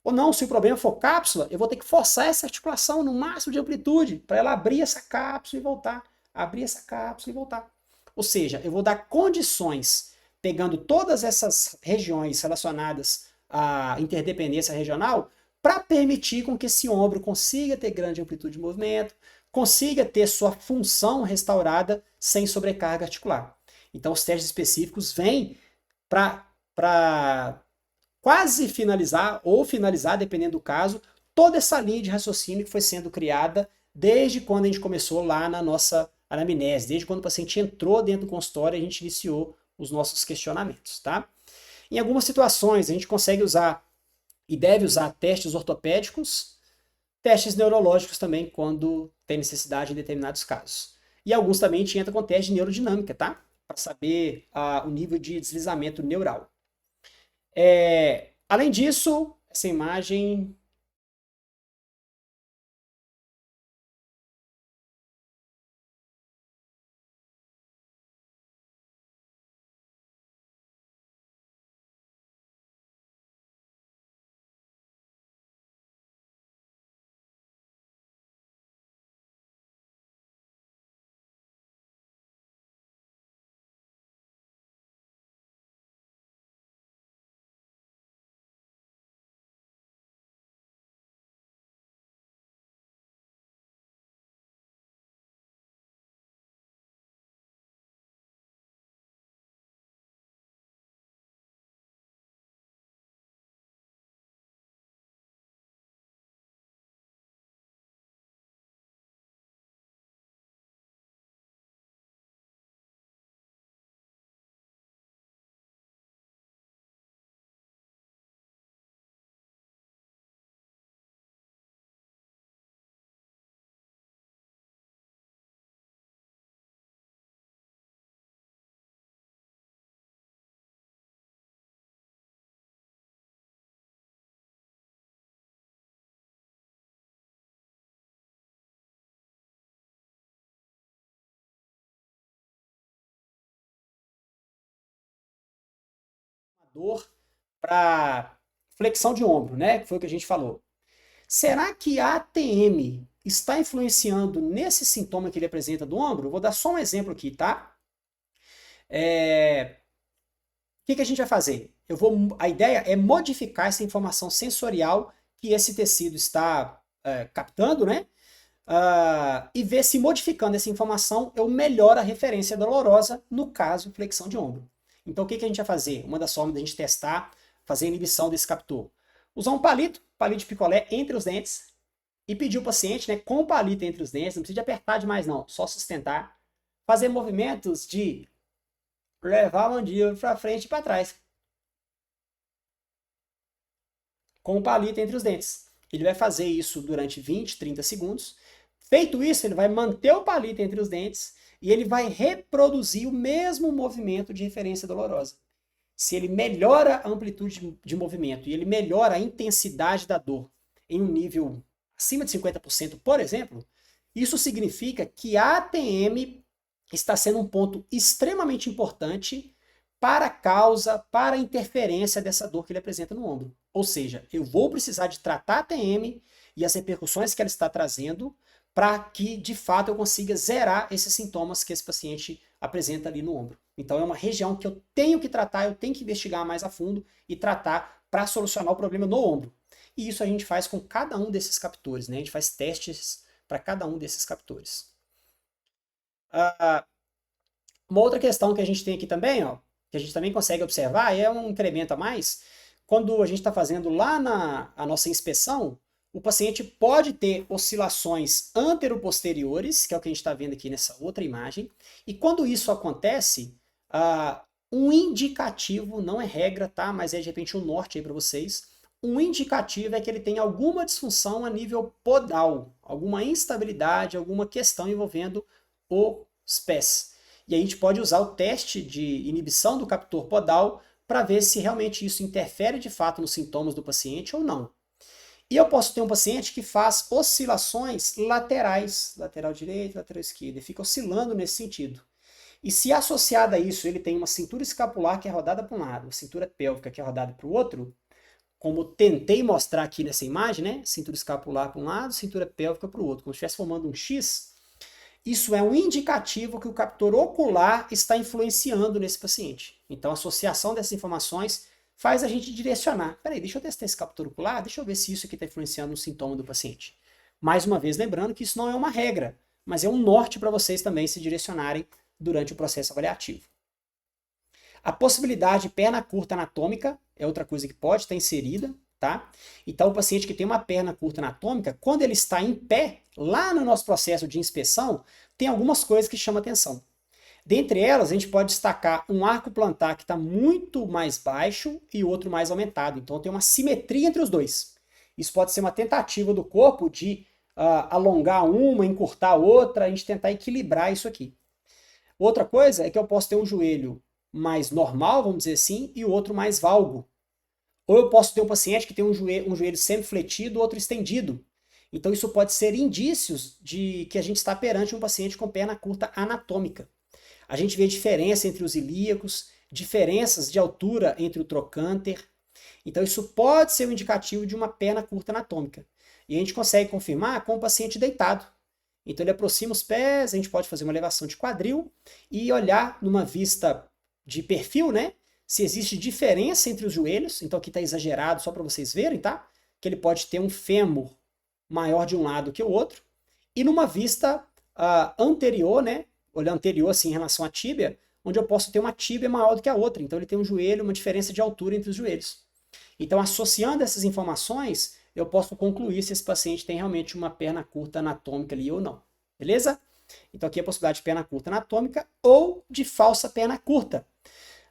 Ou não, se o problema for cápsula, eu vou ter que forçar essa articulação no máximo de amplitude para ela abrir essa cápsula e voltar, abrir essa cápsula e voltar. Ou seja, eu vou dar condições, pegando todas essas regiões relacionadas à interdependência regional, para permitir com que esse ombro consiga ter grande amplitude de movimento, consiga ter sua função restaurada sem sobrecarga articular. Então, os testes específicos vêm para quase finalizar, ou finalizar, dependendo do caso, toda essa linha de raciocínio que foi sendo criada desde quando a gente começou lá na nossa anamnese, desde quando o paciente entrou dentro do consultório e a gente iniciou os nossos questionamentos, tá? Em algumas situações, a gente consegue usar e deve usar testes ortopédicos, testes neurológicos também, quando tem necessidade em determinados casos. E alguns também a gente entra com teste de neurodinâmica, tá? Para saber o nível de deslizamento neural. Além disso, essa imagem dor para flexão de ombro, né? Que foi o que a gente falou. Será que a ATM está influenciando nesse sintoma que ele apresenta do ombro? Vou dar só um exemplo aqui, tá? O que a gente vai fazer? A ideia é modificar essa informação sensorial que esse tecido está captando, né? E ver se modificando essa informação eu melhoro a referência dolorosa, no caso, flexão de ombro. Então o que a gente vai fazer? Uma das formas da gente testar, fazer a inibição desse captor. Usar um palito de picolé entre os dentes e pedir o paciente, né, com o palito entre os dentes, não precisa de apertar demais não, só sustentar, fazer movimentos de levar a mandíbula para frente e para trás, com o palito entre os dentes. Ele vai fazer isso durante 20, 30 segundos. Feito isso, ele vai manter o palito entre os dentes e ele vai reproduzir o mesmo movimento de referência dolorosa. Se ele melhora a amplitude de movimento e ele melhora a intensidade da dor em um nível acima de 50%, por exemplo, isso significa que a ATM está sendo um ponto extremamente importante para a causa, para a interferência dessa dor que ele apresenta no ombro. Ou seja, eu vou precisar de tratar a ATM e as repercussões que ela está trazendo para que, de fato, eu consiga zerar esses sintomas que esse paciente apresenta ali no ombro. Então é uma região que eu tenho que tratar, eu tenho que investigar mais a fundo e tratar para solucionar o problema no ombro. E isso a gente faz com cada um desses captores, né? A gente faz testes para cada um desses captores. Uma outra questão que a gente tem aqui também, ó, que a gente também consegue observar, é um incremento a mais, quando a gente está fazendo lá a nossa inspeção, o paciente pode ter oscilações antero-posteriores, que é o que a gente está vendo aqui nessa outra imagem, e quando isso acontece, um indicativo, não é regra, tá? Mas é de repente um norte aí para vocês, um indicativo é que ele tem alguma disfunção a nível podal, alguma instabilidade, alguma questão envolvendo os pés. E aí a gente pode usar o teste de inibição do captor podal para ver se realmente isso interfere de fato nos sintomas do paciente ou não. E eu posso ter um paciente que faz oscilações laterais, lateral direito, lateral esquerda, e fica oscilando nesse sentido. E se associado a isso ele tem uma cintura escapular que é rodada para um lado, cintura pélvica que é rodada para o outro, como tentei mostrar aqui nessa imagem, né? Cintura escapular para um lado, cintura pélvica para o outro, como se estivesse formando um X, isso é um indicativo que o captor ocular está influenciando nesse paciente. Então a associação dessas informações faz a gente direcionar. Peraí, deixa eu testar esse captor ocular, deixa eu ver se isso aqui está influenciando no sintoma do paciente. Mais uma vez, lembrando que isso não é uma regra, mas é um norte para vocês também se direcionarem durante o processo avaliativo. A possibilidade de perna curta anatômica é outra coisa que pode estar inserida, tá? Então o paciente que tem uma perna curta anatômica, quando ele está em pé, lá no nosso processo de inspeção, tem algumas coisas que chamam atenção. Dentre elas, a gente pode destacar um arco plantar que está muito mais baixo e outro mais aumentado. Então tem uma simetria entre os dois. Isso pode ser uma tentativa do corpo de alongar uma, encurtar a outra, a gente tentar equilibrar isso aqui. Outra coisa é que eu posso ter um joelho mais normal, vamos dizer assim, e o outro mais valgo. Ou eu posso ter um paciente que tem um joelho semifletido, outro estendido. Então isso pode ser indícios de que a gente está perante um paciente com perna curta anatômica. A gente vê diferença entre os ilíacos, diferenças de altura entre o trocânter. Então isso pode ser um indicativo de uma perna curta anatômica. E a gente consegue confirmar com o paciente deitado. Então ele aproxima os pés, a gente pode fazer uma elevação de quadril e olhar numa vista de perfil, né? Se existe diferença entre os joelhos. Então aqui está exagerado só para vocês verem, tá? Que ele pode ter um fêmur maior de um lado que o outro. E numa vista anterior, né? Olho anterior assim em relação à tíbia, onde eu posso ter uma tíbia maior do que a outra. Então ele tem um joelho, uma diferença de altura entre os joelhos. Então associando essas informações, eu posso concluir se esse paciente tem realmente uma perna curta anatômica ali ou não. Beleza? Então aqui a possibilidade de perna curta anatômica ou de falsa perna curta.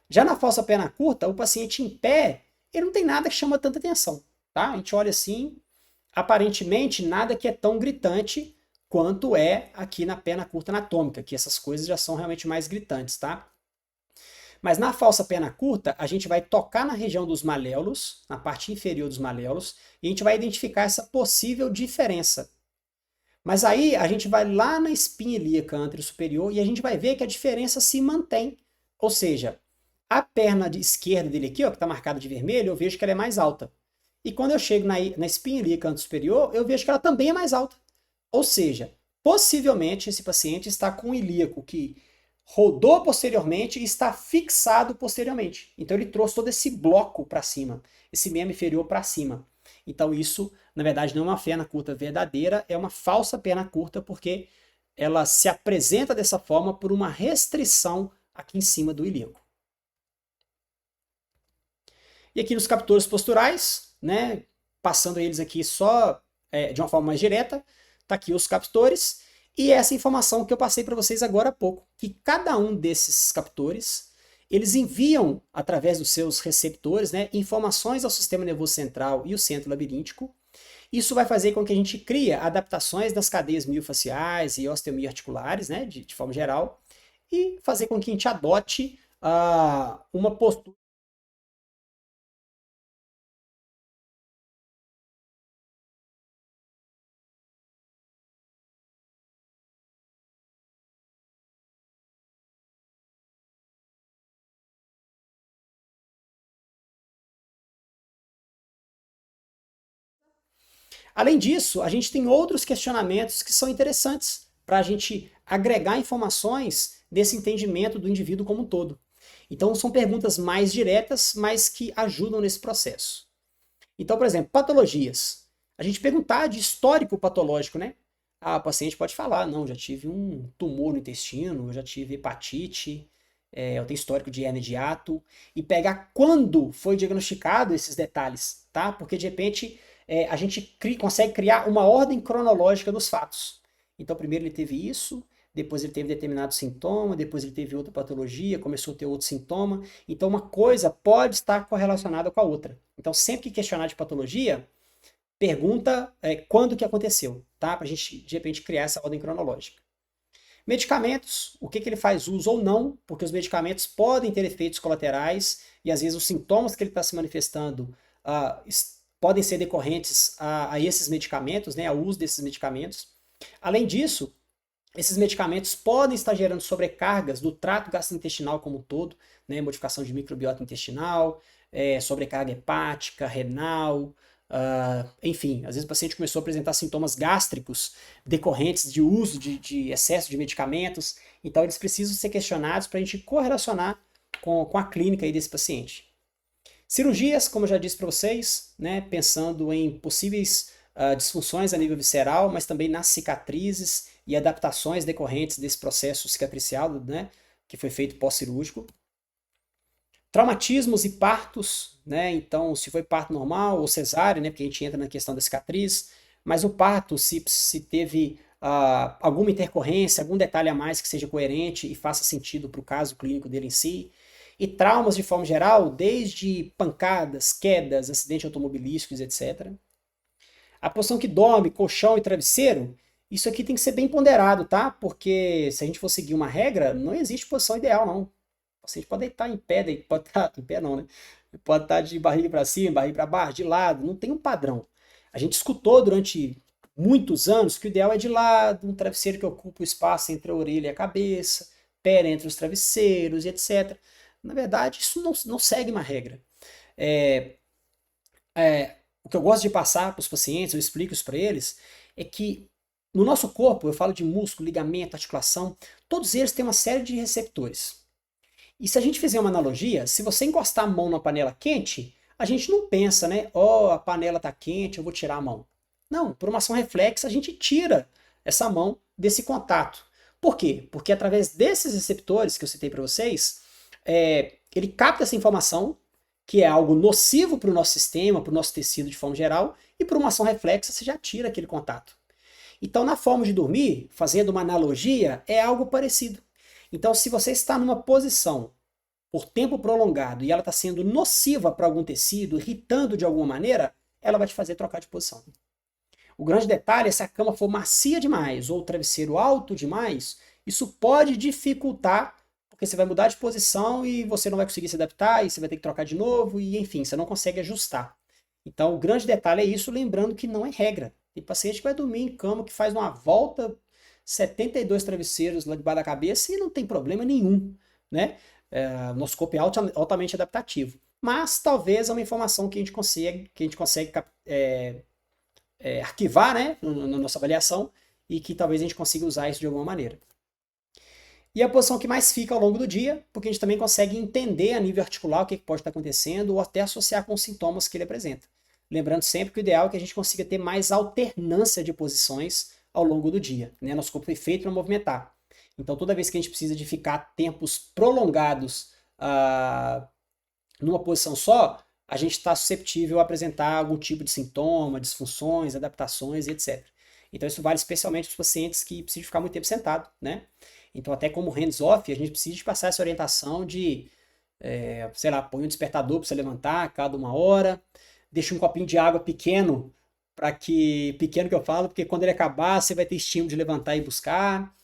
Já na falsa perna curta, o paciente em pé, ele não tem nada que chama tanta atenção, tá? A gente olha assim, aparentemente nada que é tão gritante quanto é aqui na perna curta anatômica, que essas coisas já são realmente mais gritantes, tá? Mas na falsa perna curta, a gente vai tocar na região dos maléolos, na parte inferior dos maléolos, e a gente vai identificar essa possível diferença. Mas aí a gente vai lá na espinha ilíaca antero-superior e a gente vai ver que a diferença se mantém. Ou seja, A perna esquerda dele aqui, ó, que está marcada de vermelho, eu vejo que ela é mais alta. E quando eu chego na espinha ali, canto superior, eu vejo que ela também é mais alta. Ou seja, possivelmente esse paciente está com um ilíaco que rodou posteriormente e está fixado posteriormente. Então ele trouxe todo esse bloco para cima, esse membro inferior para cima. Então isso, na verdade, não é uma perna curta verdadeira, é uma falsa perna curta, porque ela se apresenta dessa forma por uma restrição aqui em cima do ilíaco. E aqui nos captores posturais, né, passando eles aqui só de uma forma mais direta, tá aqui os captores, e essa informação que eu passei para vocês agora há pouco, que cada um desses captores, eles enviam, através dos seus receptores, né, informações ao sistema nervoso central e o centro labiríntico. Isso vai fazer com que a gente crie adaptações das cadeias miofasciais e osteomioarticulares, né, de forma geral, e fazer com que a gente adote uma postura. Além disso, a gente tem outros questionamentos que são interessantes para a gente agregar informações desse entendimento do indivíduo como um todo. Então são perguntas mais diretas, mas que ajudam nesse processo. Então, por exemplo, patologias. A gente perguntar de histórico patológico, né? O paciente pode falar, não, já tive um tumor no intestino, eu já tive hepatite, eu tenho histórico de hernia de hiato, e pegar quando foi diagnosticado esses detalhes, tá? Porque de repente a gente consegue criar uma ordem cronológica dos fatos. Então, primeiro ele teve isso, depois ele teve determinado sintoma, depois ele teve outra patologia, começou a ter outro sintoma. Então, uma coisa pode estar correlacionada com a outra. Então, sempre que questionar de patologia, pergunta quando que aconteceu, tá? Para a gente, de repente, criar essa ordem cronológica. Medicamentos, o que, que ele faz uso ou não, porque os medicamentos podem ter efeitos colaterais e às vezes os sintomas que ele está se manifestando podem ser decorrentes a esses medicamentos, né, ao uso desses medicamentos. Além disso, esses medicamentos podem estar gerando sobrecargas do trato gastrointestinal como um todo, né, modificação de microbiota intestinal, sobrecarga hepática, renal, enfim, às vezes o paciente começou a apresentar sintomas gástricos decorrentes de uso de excesso de medicamentos, então eles precisam ser questionados para a gente correlacionar com a clínica aí desse paciente. Cirurgias, como eu já disse para vocês, né, pensando em possíveis disfunções a nível visceral, mas também nas cicatrizes e adaptações decorrentes desse processo cicatricial, né, que foi feito pós-cirúrgico. Traumatismos e partos, né, então se foi parto normal ou cesárea, né, porque a gente entra na questão da cicatriz, mas o parto, se teve alguma intercorrência, algum detalhe a mais que seja coerente e faça sentido para o caso clínico dele em si. E traumas de forma geral, desde pancadas, quedas, acidentes automobilísticos, etc. A posição que dorme, colchão e travesseiro, isso aqui tem que ser bem ponderado, tá? Porque se a gente for seguir uma regra, não existe posição ideal, não. O paciente pode deitar em pé, pode estar em pé não, né? Pode estar de barriga para cima, barriga para baixo, de lado, não tem um padrão. A gente escutou durante muitos anos que o ideal é de lado, um travesseiro que ocupa o espaço entre a orelha e a cabeça, pé entre os travesseiros e etc. Na verdade, isso não segue uma regra. O que eu gosto de passar para os pacientes, eu explico isso para eles, é que no nosso corpo, eu falo de músculo, ligamento, articulação, todos eles têm uma série de receptores. E se a gente fizer uma analogia, se você encostar a mão numa panela quente, a gente não pensa, né? Oh, a panela está quente, eu vou tirar a mão. Não, por uma ação reflexa, a gente tira essa mão desse contato. Por quê? Porque através desses receptores que eu citei para vocês, ele capta essa informação, que é algo nocivo para o nosso sistema, para o nosso tecido de forma geral, e por uma ação reflexa você já tira aquele contato. Então, na forma de dormir, fazendo uma analogia, é algo parecido. Então, se você está numa posição por tempo prolongado e ela está sendo nociva para algum tecido, irritando de alguma maneira, ela vai te fazer trocar de posição. O grande detalhe é se a cama for macia demais ou o travesseiro alto demais, isso pode dificultar, porque você vai mudar de posição e você não vai conseguir se adaptar, e você vai ter que trocar de novo, e enfim, você não consegue ajustar. Então, o grande detalhe é isso, lembrando que não é regra. Tem paciente que vai dormir em cama, que faz uma volta, 72 travesseiros lá debaixo da cabeça e não tem problema nenhum, né? O nosso corpo é altamente adaptativo. Mas talvez é uma informação que a gente consegue arquivar, né, na nossa avaliação e que talvez a gente consiga usar isso de alguma maneira. E a posição que mais fica ao longo do dia, porque a gente também consegue entender a nível articular o que pode estar acontecendo ou até associar com os sintomas que ele apresenta. Lembrando sempre que o ideal é que a gente consiga ter mais alternância de posições ao longo do dia, né? Nosso corpo foi feito para movimentar. Então, toda vez que a gente precisa de ficar tempos prolongados numa posição só, a gente está susceptível a apresentar algum tipo de sintoma, disfunções, adaptações, etc. Então, isso vale especialmente para os pacientes que precisam ficar muito tempo sentado, né? Então, até como hands-off, a gente precisa de passar essa orientação de, sei lá, põe um despertador para você levantar a cada 1 hora, deixa um copinho de água pequeno, pequeno que eu falo, porque quando ele acabar, você vai ter estímulo de levantar e buscar,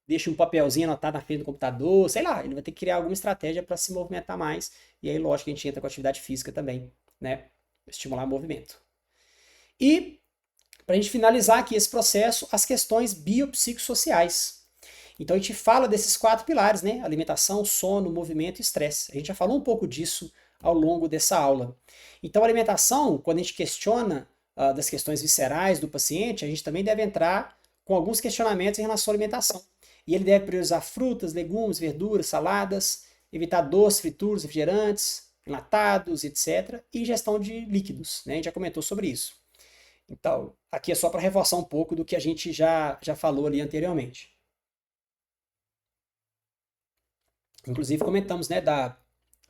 deixa um papelzinho anotado na frente do computador, sei lá, ele vai ter que criar alguma estratégia para se movimentar mais, e aí, lógico, a gente entra com atividade física também, né? Estimular o movimento. E, para a gente finalizar aqui esse processo, as questões biopsicossociais. Então a gente fala desses 4 pilares, né? Alimentação, sono, movimento e estresse. A gente já falou um pouco disso ao longo dessa aula. Então a alimentação, quando a gente questiona das questões viscerais do paciente, a gente também deve entrar com alguns questionamentos em relação à alimentação. E ele deve priorizar frutas, legumes, verduras, saladas, evitar doces, frituras, refrigerantes, enlatados, etc. E ingestão de líquidos, né? A gente já comentou sobre isso. Então, aqui é só para reforçar um pouco do que a gente já falou ali anteriormente. Inclusive comentamos, né, da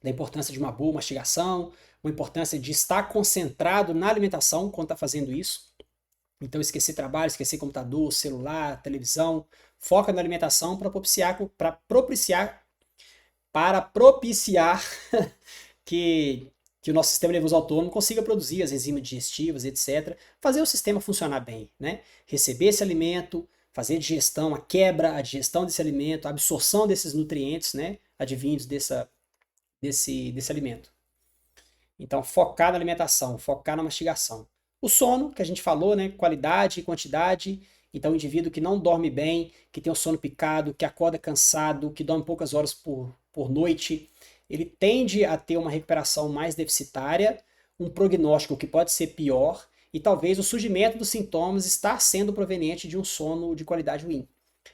importância de uma boa mastigação, a importância de estar concentrado na alimentação quando está fazendo isso. Então esquecer trabalho, esquecer computador, celular, televisão, foca na alimentação para propiciar que o nosso sistema nervoso autônomo consiga produzir as enzimas digestivas, etc. Fazer o sistema funcionar bem, né? Receber esse alimento, fazer a digestão, a digestão desse alimento, a absorção desses nutrientes, né, advindos desse alimento. Então, focar na alimentação, focar na mastigação. O sono, que a gente falou, né, qualidade e quantidade. Então, o indivíduo que não dorme bem, que tem o sono picado, que acorda cansado, que dorme poucas horas por noite, ele tende a ter uma recuperação mais deficitária, um prognóstico que pode ser pior, e talvez o surgimento dos sintomas está sendo proveniente de um sono de qualidade ruim.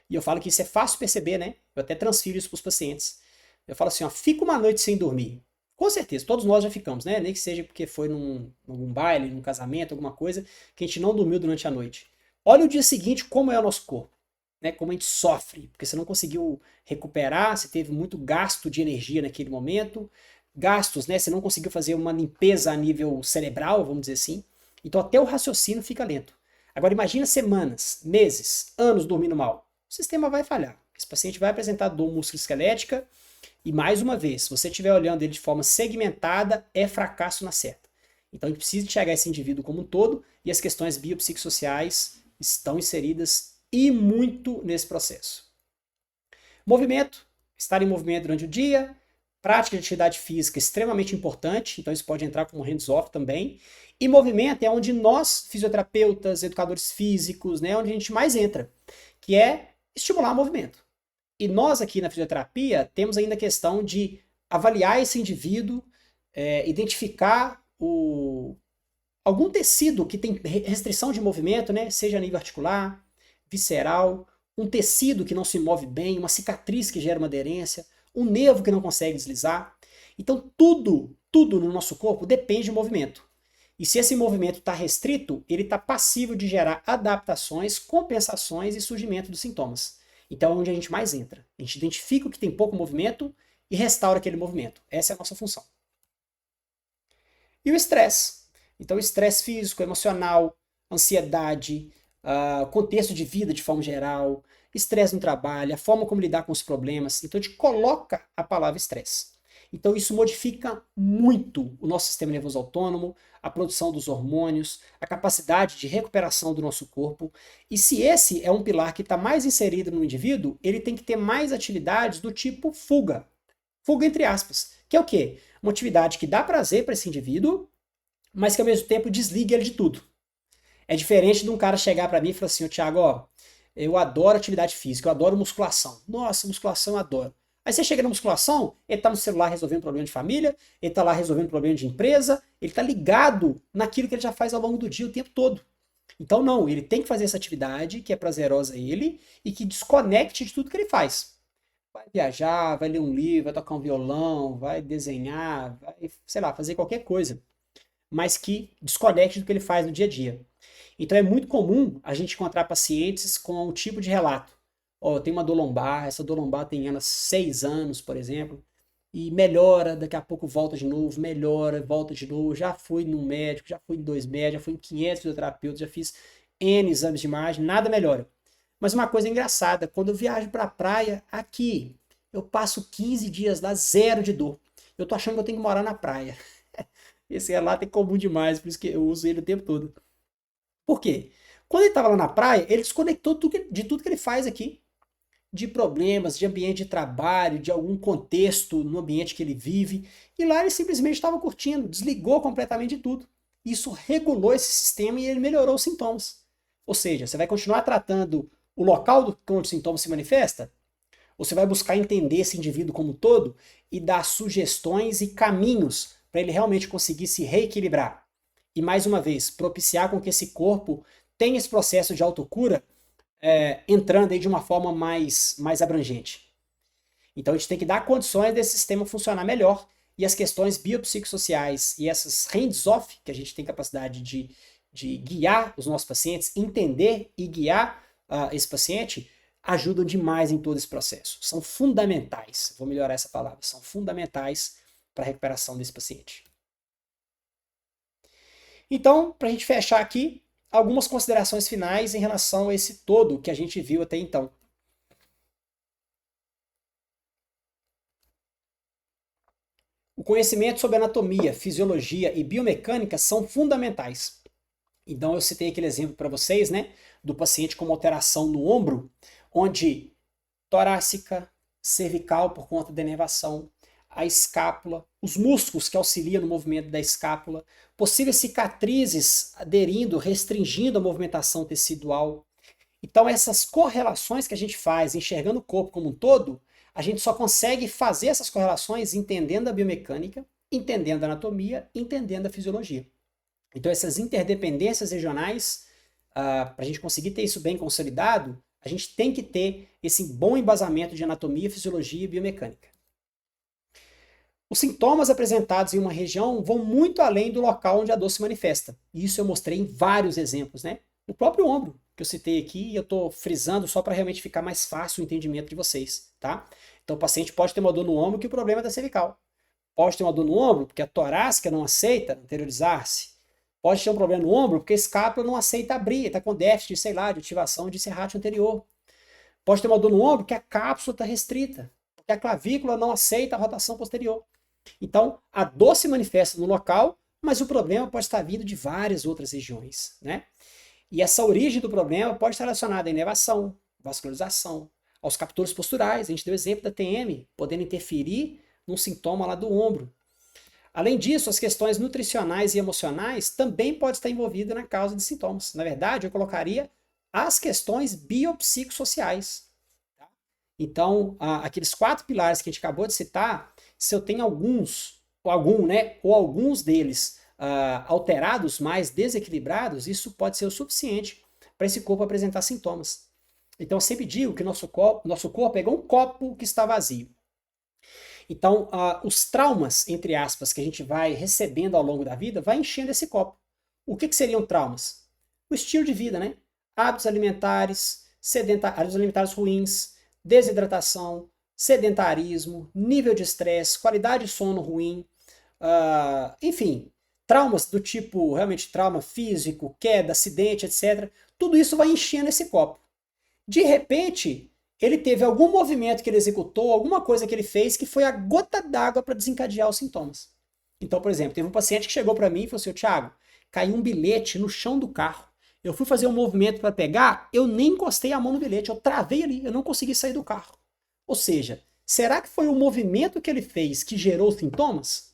E eu falo que isso é fácil perceber, né? Eu até transfiro isso para os pacientes. Eu falo assim, ó, fica uma noite sem dormir. Com certeza, todos nós já ficamos, né? Nem que seja porque foi num baile, num casamento, alguma coisa, que a gente não dormiu durante a noite. Olha o dia seguinte como é o nosso corpo, né? Como a gente sofre, porque você não conseguiu recuperar, você teve muito gasto de energia naquele momento, gastos, né? Você não conseguiu fazer uma limpeza a nível cerebral, vamos dizer assim. Então até o raciocínio fica lento. Agora imagina semanas, meses, anos dormindo mal. O sistema vai falhar. Esse paciente vai apresentar dor musculoesquelética e, mais uma vez, se você estiver olhando ele de forma segmentada, é fracasso na certa. Então a gente precisa enxergar esse indivíduo como um todo e as questões biopsicossociais estão inseridas e muito nesse processo. Movimento, estar em movimento durante o dia, prática de atividade física extremamente importante, então isso pode entrar como hands-off também. E movimento é onde nós, fisioterapeutas, educadores físicos, né, onde a gente mais entra, que é estimular o movimento. E nós aqui na fisioterapia temos ainda a questão de avaliar esse indivíduo, identificar algum tecido que tem restrição de movimento, né, seja a nível articular, visceral, um tecido que não se move bem, uma cicatriz que gera uma aderência, um nervo que não consegue deslizar. Então tudo no nosso corpo depende de movimento. E se esse movimento está restrito, ele está passível de gerar adaptações, compensações e surgimento dos sintomas. Então é onde a gente mais entra. A gente identifica o que tem pouco movimento e restaura aquele movimento. Essa é a nossa função. E o estresse. Então, estresse físico, emocional, ansiedade, contexto de vida de forma geral, estresse no trabalho, a forma como lidar com os problemas. Então, a gente coloca a palavra estresse. Então, isso modifica muito o nosso sistema nervoso autônomo, a produção dos hormônios, a capacidade de recuperação do nosso corpo. E se esse é um pilar que está mais inserido no indivíduo, ele tem que ter mais atividades do tipo fuga. Fuga entre aspas. Que é o quê? Uma atividade que dá prazer para esse indivíduo, mas que ao mesmo tempo desliga ele de tudo. É diferente de um cara chegar para mim e falar assim, Thiago, ó, eu adoro atividade física, eu adoro musculação. Nossa, musculação eu adoro. Aí você chega na musculação, ele está no celular resolvendo problema de família, ele está lá resolvendo problema de empresa, ele está ligado naquilo que ele já faz ao longo do dia o tempo todo. Então não, ele tem que fazer essa atividade que é prazerosa a ele e que desconecte de tudo que ele faz. Vai viajar, vai ler um livro, vai tocar um violão, vai desenhar, vai, sei lá, fazer qualquer coisa, mas que desconecte do que ele faz no dia a dia. Então é muito comum a gente encontrar pacientes com um tipo de relato. Ó, tem uma dor lombar, essa dor lombar tem ela 6 anos, por exemplo, e melhora, daqui a pouco volta de novo, melhora, volta de novo. Já fui num médico, já fui em 2 médicos, já fui em 500 fisioterapeutas, já fiz N exames de imagem, nada melhora. Mas uma coisa engraçada, quando eu viajo para a praia, aqui, eu passo 15 dias lá, zero de dor. Eu tô achando que eu tenho que morar na praia. Esse relato é comum demais, por isso que eu uso ele o tempo todo. Por quê? Quando ele estava lá na praia, ele desconectou de tudo que ele faz aqui. De problemas, de ambiente de trabalho, de algum contexto no ambiente que ele vive. E lá ele simplesmente estava curtindo, desligou completamente de tudo. Isso regulou esse sistema e ele melhorou os sintomas. Ou seja, você vai continuar tratando o local onde o sintoma se manifesta? Ou você vai buscar entender esse indivíduo como um todo e dar sugestões e caminhos para ele realmente conseguir se reequilibrar? E mais uma vez, propiciar com que esse corpo tenha esse processo de autocura entrando aí de uma forma mais abrangente. Então a gente tem que dar condições desse sistema funcionar melhor e as questões biopsicossociais e essas hands-off que a gente tem capacidade de guiar os nossos pacientes, entender e guiar esse paciente, ajudam demais em todo esse processo. São fundamentais, vou melhorar essa palavra, são fundamentais para a recuperação desse paciente. Então, para a gente fechar aqui, algumas considerações finais em relação a esse todo que a gente viu até então. O conhecimento sobre anatomia, fisiologia e biomecânica são fundamentais. Então eu citei aquele exemplo para vocês, né, do paciente com uma alteração no ombro, onde torácica, cervical por conta da inervação, a escápula, os músculos que auxiliam no movimento da escápula, possíveis cicatrizes aderindo, restringindo a movimentação tecidual. Então essas correlações que a gente faz enxergando o corpo como um todo, a gente só consegue fazer essas correlações entendendo a biomecânica, entendendo a anatomia, entendendo a fisiologia. Então essas interdependências regionais, para a gente conseguir ter isso bem consolidado, a gente tem que ter esse bom embasamento de anatomia, fisiologia e biomecânica. Os sintomas apresentados em uma região vão muito além do local onde a dor se manifesta. Isso eu mostrei em vários exemplos, né? No próprio ombro, que eu citei aqui, e eu estou frisando só para realmente ficar mais fácil o entendimento de vocês, tá? Então o paciente pode ter uma dor no ombro que o problema é da cervical. Pode ter uma dor no ombro porque a torácica não aceita anteriorizar-se. Pode ter um problema no ombro porque a escápula não aceita abrir, está com déficit, sei lá, de ativação de serrátil anterior. Pode ter uma dor no ombro porque a cápsula está restrita, porque a clavícula não aceita a rotação posterior. Então, a dor se manifesta no local, mas o problema pode estar vindo de várias outras regiões, né? E essa origem do problema pode estar relacionada à inervação, vascularização, aos captores posturais. A gente deu exemplo da TM, podendo interferir num sintoma lá do ombro. Além disso, as questões nutricionais e emocionais também podem estar envolvidas na causa de sintomas. Na verdade, eu colocaria as questões biopsicossociais. Tá? Então, aqueles 4 pilares que a gente acabou de citar, se eu tenho ou alguns deles alterados, mais desequilibrados, isso pode ser o suficiente para esse corpo apresentar sintomas. Então, eu sempre digo que nosso corpo é igual um copo que está vazio. Então, os traumas, entre aspas, que a gente vai recebendo ao longo da vida, vai enchendo esse copo. O que seriam traumas? O estilo de vida, né? Hábitos alimentares, hábitos alimentares ruins, desidratação, sedentarismo, nível de estresse, qualidade de sono ruim, enfim, traumas do tipo, realmente, trauma físico, queda, acidente, etc. Tudo isso vai enchendo esse copo. De repente, ele teve algum movimento que ele executou, alguma coisa que ele fez que foi a gota d'água para desencadear os sintomas. Então, por exemplo, teve um paciente que chegou para mim e falou assim: Thiago, caiu um bilhete no chão do carro. Eu fui fazer um movimento para pegar, eu nem encostei a mão no bilhete, eu travei ali, eu não consegui sair do carro. Ou seja, será que foi o movimento que ele fez que gerou os sintomas?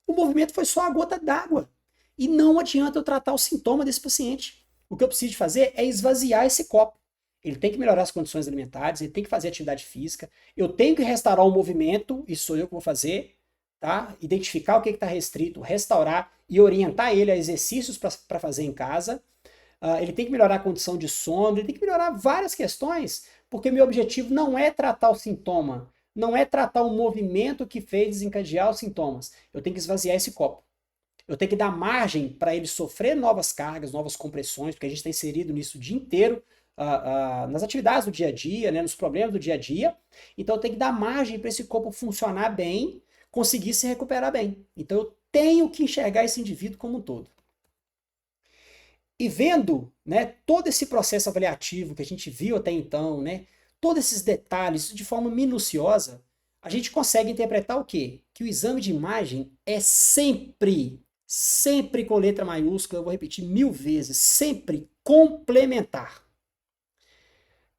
O movimento foi só a gota d'água. E não adianta eu tratar o sintoma desse paciente. O que eu preciso fazer é esvaziar esse copo. ele tem que melhorar as condições alimentares, ele tem que fazer atividade física, eu tenho que restaurar o movimento, isso sou eu que vou fazer, tá? Identificar o que está restrito, restaurar e orientar ele a exercícios para fazer em casa. Ele tem que melhorar a condição de sono, ele tem que melhorar várias questões, porque meu objetivo não é tratar o sintoma, não é tratar o movimento que fez desencadear os sintomas. Eu tenho que esvaziar esse copo. Eu tenho que dar margem para ele sofrer novas cargas, novas compressões, porque a gente está inserido nisso o dia inteiro, nas atividades do dia a dia, né, nos problemas do dia a dia. Então eu tenho que dar margem para esse corpo funcionar bem, conseguir se recuperar bem. Então eu tenho que enxergar esse indivíduo como um todo. E vendo, né, todo esse processo avaliativo que a gente viu até então, né, todos esses detalhes de forma minuciosa, a gente consegue interpretar o quê? Que o exame de imagem é sempre com letra maiúscula, eu vou repetir 1000 vezes, sempre complementar.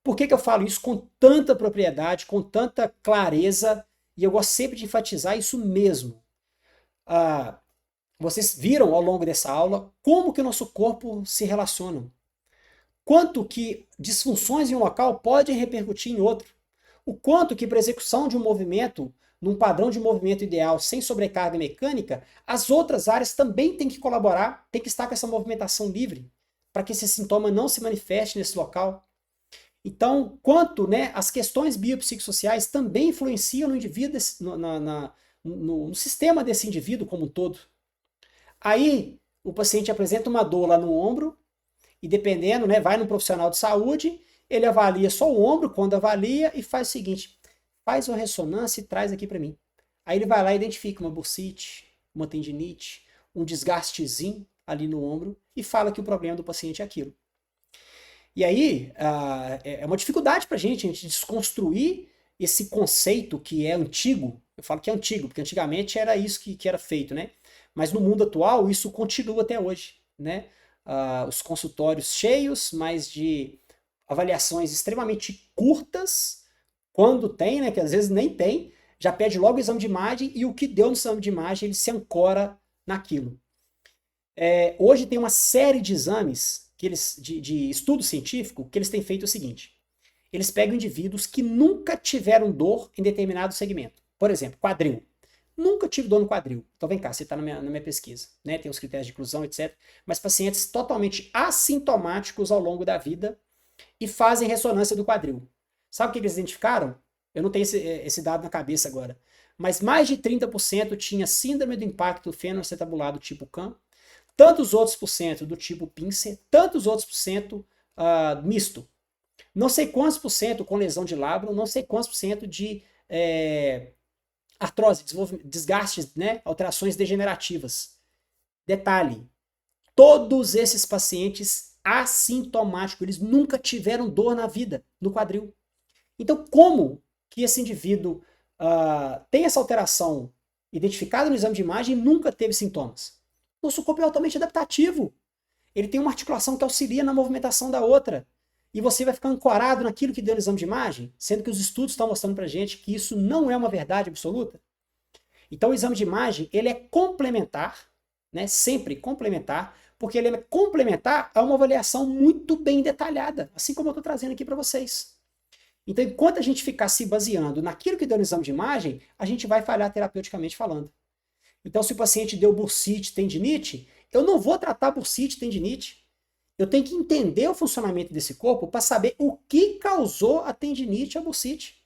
Por que eu falo isso com tanta propriedade, com tanta clareza, e eu gosto sempre de enfatizar isso mesmo? Vocês viram ao longo dessa aula como que o nosso corpo se relaciona. Quanto que disfunções em um local podem repercutir em outro. O quanto que para a execução de um movimento, num padrão de movimento ideal, sem sobrecarga mecânica, as outras áreas também têm que colaborar, têm que estar com essa movimentação livre, para que esse sintoma não se manifeste nesse local. Então, quanto, né, as questões biopsicossociais também influenciam no indivíduo, no sistema desse indivíduo como um todo. Aí, o paciente apresenta uma dor lá no ombro, e dependendo, né, vai no profissional de saúde, ele avalia só o ombro, quando avalia, e faz o seguinte, faz uma ressonância e traz aqui para mim. Aí ele vai lá e identifica uma bursite, uma tendinite, um desgastezinho ali no ombro, e fala que o problema do paciente é aquilo. E aí, é uma dificuldade para a gente desconstruir esse conceito que é antigo. Eu falo que é antigo, porque antigamente era isso que era feito, né? Mas no mundo atual, isso continua até hoje, né? Os consultórios cheios, mas de avaliações extremamente curtas, quando tem, né? Que às vezes nem tem, já pede logo o exame de imagem e o que deu no exame de imagem, ele se ancora naquilo. Hoje tem uma série de exames de estudo científico que eles têm feito o seguinte: eles pegam indivíduos que nunca tiveram dor em determinado segmento. Por exemplo, quadril. Nunca tive dor no quadril. Então vem cá, você está na minha pesquisa, né? Tem os critérios de inclusão, etc. Mas pacientes totalmente assintomáticos ao longo da vida e fazem ressonância do quadril. Sabe o que eles identificaram? Eu não tenho esse dado na cabeça agora. Mas mais de 30% tinha síndrome do impacto fenoacetabulado tipo CAM, tantos outros por cento do tipo Pincer, tantos outros por cento misto. Não sei quantos por cento com lesão de labro, não sei quantos por cento de artrose, desgastes, né, alterações degenerativas. Detalhe, todos esses pacientes assintomáticos, eles nunca tiveram dor na vida, no quadril. Então, como que esse indivíduo tem essa alteração identificada no exame de imagem e nunca teve sintomas? Nosso corpo é altamente adaptativo. Ele tem uma articulação que auxilia na movimentação da outra. E você vai ficar ancorado naquilo que deu no exame de imagem, sendo que os estudos estão mostrando pra gente que isso não é uma verdade absoluta. Então o exame de imagem, ele é complementar, né? Sempre complementar, porque ele é complementar a uma avaliação muito bem detalhada, assim como eu estou trazendo aqui para vocês. Então, enquanto a gente ficar se baseando naquilo que deu no exame de imagem, a gente vai falhar terapeuticamente falando. Então, se o paciente deu bursite, tendinite, eu não vou tratar bursite, tendinite. Eu tenho que entender o funcionamento desse corpo para saber o que causou a tendinite e a bursite.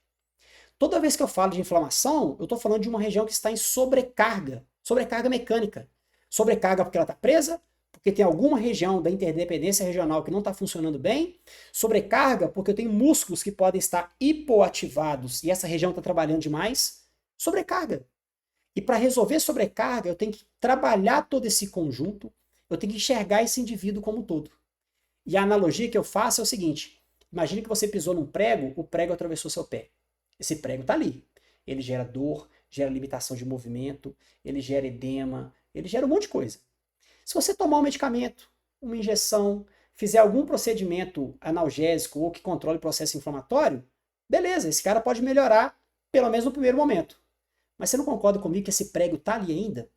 Toda vez que eu falo de inflamação, eu estou falando de uma região que está em sobrecarga, sobrecarga mecânica. Sobrecarga porque ela está presa, porque tem alguma região da interdependência regional que não está funcionando bem. Sobrecarga porque eu tenho músculos que podem estar hipoativados e essa região está trabalhando demais. Sobrecarga. E para resolver sobrecarga, eu tenho que trabalhar todo esse conjunto, eu tenho que enxergar esse indivíduo como um todo. E a analogia que eu faço é o seguinte: imagine que você pisou num prego, o prego atravessou seu pé. Esse prego está ali. Ele gera dor, gera limitação de movimento, ele gera edema, ele gera um monte de coisa. Se você tomar um medicamento, uma injeção, fizer algum procedimento analgésico ou que controle o processo inflamatório, beleza, esse cara pode melhorar, pelo menos no primeiro momento. Mas você não concorda comigo que esse prego está ali ainda?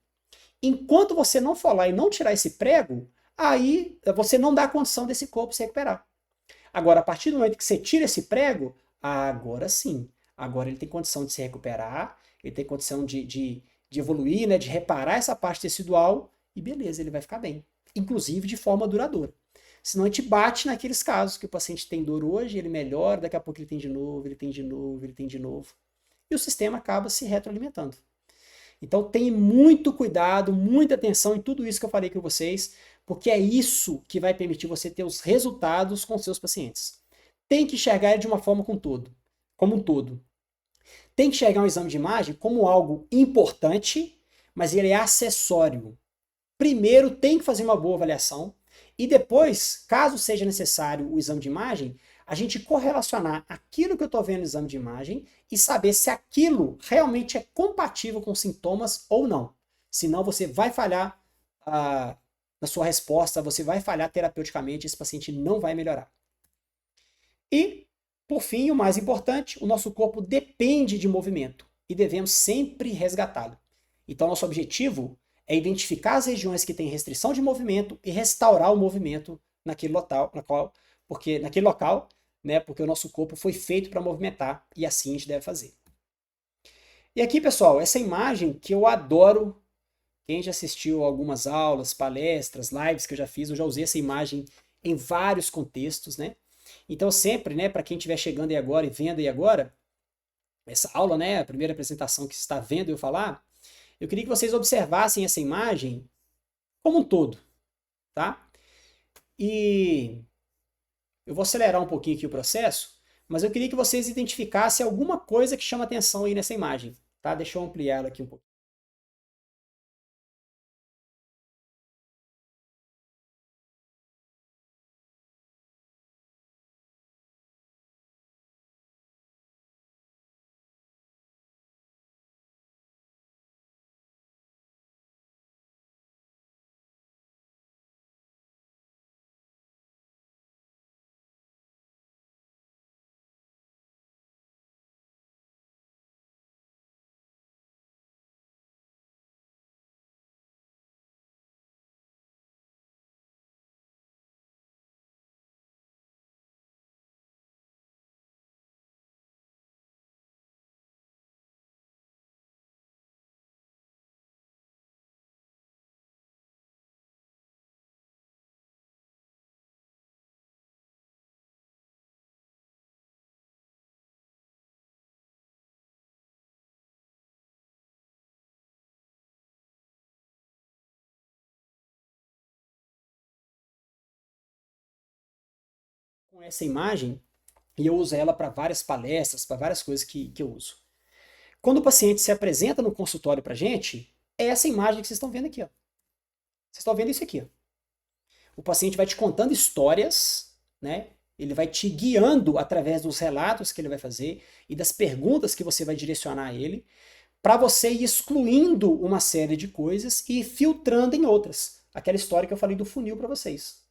Enquanto você não for lá e não tirar esse prego, aí você não dá condição desse corpo se recuperar. Agora, a partir do momento que você tira esse prego, agora sim, agora ele tem condição de se recuperar, ele tem condição de evoluir, né, de reparar essa parte tecidual, e beleza, ele vai ficar bem. Inclusive de forma duradoura. Senão a gente bate naqueles casos que o paciente tem dor hoje, ele melhora, daqui a pouco ele tem de novo, ele tem de novo, ele tem de novo. E o sistema acaba se retroalimentando. Então tenha muito cuidado, muita atenção em tudo isso que eu falei com vocês, porque é isso que vai permitir você ter os resultados com seus pacientes. Tem que enxergar ele de uma forma como um todo. Tem que enxergar um exame de imagem como algo importante, mas ele é acessório. Primeiro tem que fazer uma boa avaliação e depois, caso seja necessário o exame de imagem, a gente correlacionar aquilo que eu estou vendo no exame de imagem e saber se aquilo realmente é compatível com sintomas ou não. Senão você vai falhar na sua resposta, você vai falhar terapeuticamente, esse paciente não vai melhorar. E, por fim, o mais importante, o nosso corpo depende de movimento e devemos sempre resgatá-lo. Então, nosso objetivo é identificar as regiões que têm restrição de movimento e restaurar o movimento naquele local, porque o nosso corpo foi feito para movimentar e assim a gente deve fazer. E aqui, pessoal, essa imagem que eu adoro, quem já assistiu algumas aulas, palestras, lives que eu já fiz, eu já usei essa imagem em vários contextos, né? Então sempre, né, para quem estiver chegando aí agora e vendo aí agora, essa aula, né, a primeira apresentação que você está vendo eu falar, eu queria que vocês observassem essa imagem como um todo, tá? E eu vou acelerar um pouquinho aqui o processo, mas eu queria que vocês identificassem alguma coisa que chama atenção aí nessa imagem, tá? Deixa eu ampliar ela aqui um pouco. Com essa imagem, e eu uso ela para várias palestras, para várias coisas que eu uso. Quando o paciente se apresenta no consultório para a gente, é essa imagem que vocês estão vendo aqui. Ó. Vocês estão vendo isso aqui. Ó. O paciente vai te contando histórias, né? Ele vai te guiando através dos relatos que ele vai fazer e das perguntas que você vai direcionar a ele, para você ir excluindo uma série de coisas e filtrando em outras. Aquela história que eu falei do funil para vocês.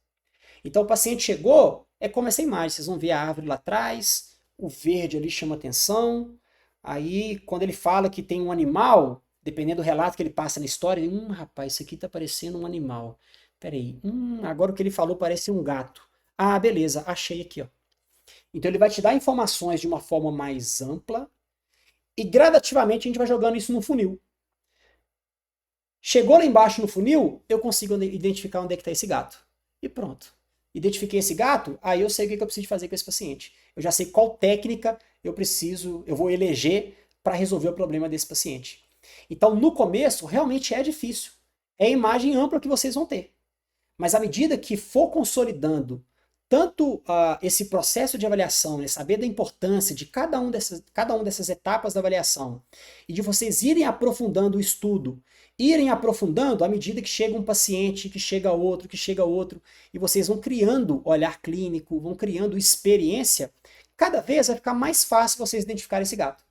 Então o paciente chegou, é como essa imagem, vocês vão ver a árvore lá atrás, o verde ali chama atenção, aí quando ele fala que tem um animal, dependendo do relato que ele passa na história, ele, rapaz, isso aqui tá parecendo um animal. Peraí, agora o que ele falou parece um gato. Ah, beleza, achei aqui, ó. Então ele vai te dar informações de uma forma mais ampla e gradativamente a gente vai jogando isso no funil. Chegou lá embaixo no funil, eu consigo identificar onde é que está esse gato. E pronto. Identifiquei esse gato, aí eu sei o que eu preciso fazer com esse paciente. Eu já sei qual técnica eu vou eleger para resolver o problema desse paciente. Então, no começo, realmente é difícil. É a imagem ampla que vocês vão ter. Mas à medida que for consolidando tanto esse processo de avaliação, né, saber da importância de cada uma dessas etapas da avaliação, e de vocês irem aprofundando o estudo, irem aprofundando à medida que chega um paciente, que chega outro, e vocês vão criando olhar clínico, vão criando experiência, cada vez vai ficar mais fácil vocês identificarem esse gato.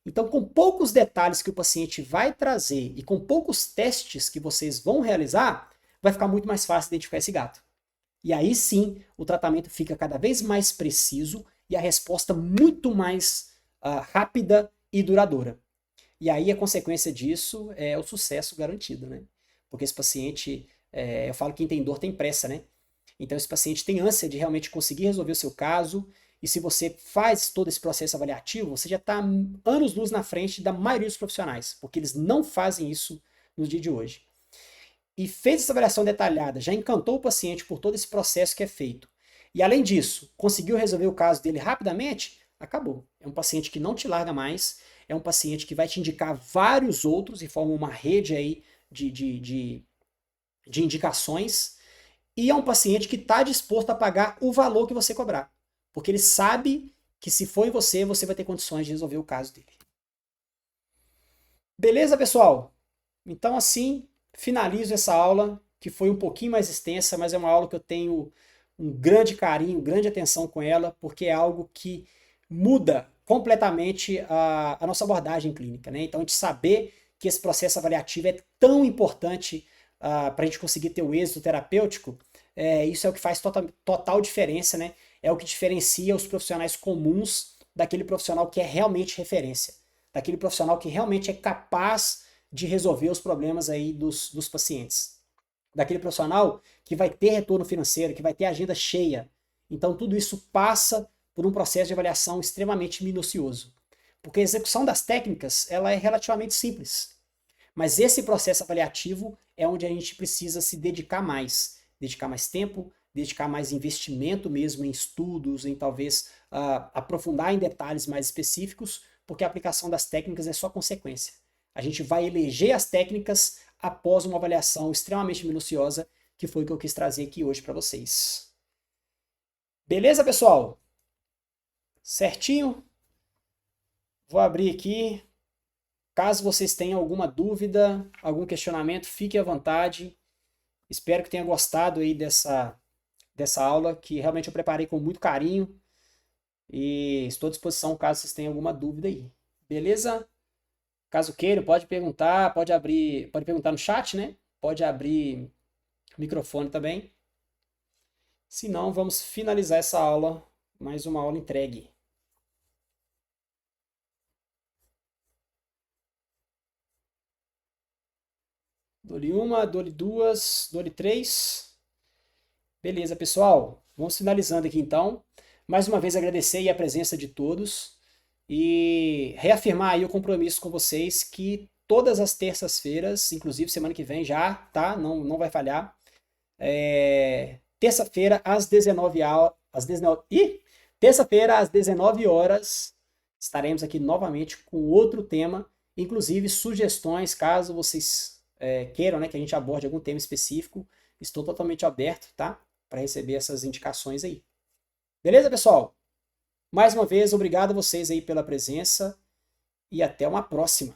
Então, com poucos detalhes que o paciente vai trazer e com poucos testes que vocês vão realizar, vai ficar muito mais fácil identificar esse gato. E aí sim, o tratamento fica cada vez mais preciso e a resposta muito mais rápida e duradoura. E aí a consequência disso é o sucesso garantido, né? Porque esse paciente, eu falo que quem tem dor tem pressa, né? Então esse paciente tem ânsia de realmente conseguir resolver o seu caso, e se você faz todo esse processo avaliativo, você já está anos-luz na frente da maioria dos profissionais, porque eles não fazem isso no dia de hoje. E fez essa avaliação detalhada, já encantou o paciente por todo esse processo que é feito. E além disso, conseguiu resolver o caso dele rapidamente, acabou. É um paciente que não te larga mais, é um paciente que vai te indicar vários outros e forma uma rede aí de indicações, e é um paciente que está disposto a pagar o valor que você cobrar, porque ele sabe que se for em você, você vai ter condições de resolver o caso dele. Beleza, pessoal? Então assim, finalizo essa aula, que foi um pouquinho mais extensa, mas é uma aula que eu tenho um grande carinho, grande atenção com ela, porque é algo que muda completamente a nossa abordagem clínica, né? Então a gente saber que esse processo avaliativo é tão importante para a gente conseguir ter o êxito terapêutico, isso é o que faz total diferença, né? É o que diferencia os profissionais comuns daquele profissional que é realmente referência, daquele profissional que realmente é capaz de resolver os problemas aí dos pacientes, daquele profissional que vai ter retorno financeiro, que vai ter agenda cheia. Então tudo isso passa por um processo de avaliação extremamente minucioso, porque a execução das técnicas ela é relativamente simples, mas esse processo avaliativo é onde a gente precisa se dedicar mais tempo, dedicar mais investimento mesmo em estudos, em talvez aprofundar em detalhes mais específicos, porque a aplicação das técnicas é só consequência. A gente vai eleger as técnicas após uma avaliação extremamente minuciosa, que foi o que eu quis trazer aqui hoje para vocês. Beleza, pessoal? Certinho? Vou abrir aqui. Caso vocês tenham alguma dúvida, algum questionamento, fique à vontade. Espero que tenha gostado aí dessa aula, que realmente eu preparei com muito carinho. E estou à disposição caso vocês tenham alguma dúvida aí. Beleza? Caso queiram, pode perguntar, pode perguntar no chat, né? Pode abrir o microfone também. Se não, vamos finalizar essa aula, mais uma aula entregue. Dole uma, dole duas, dole três. Beleza, pessoal. Vamos finalizando aqui então. Mais uma vez agradecer aí a presença de todos e reafirmar aí o compromisso com vocês que todas as terças-feiras, inclusive semana que vem já, tá? Não vai falhar. Terça-feira às 19 horas, terça-feira às 19 horas estaremos aqui novamente com outro tema, inclusive sugestões, caso vocês queiram, né, que a gente aborde algum tema específico, estou totalmente aberto, tá? Para receber essas indicações aí. Beleza, pessoal? Mais uma vez, obrigado a vocês aí pela presença e até uma próxima.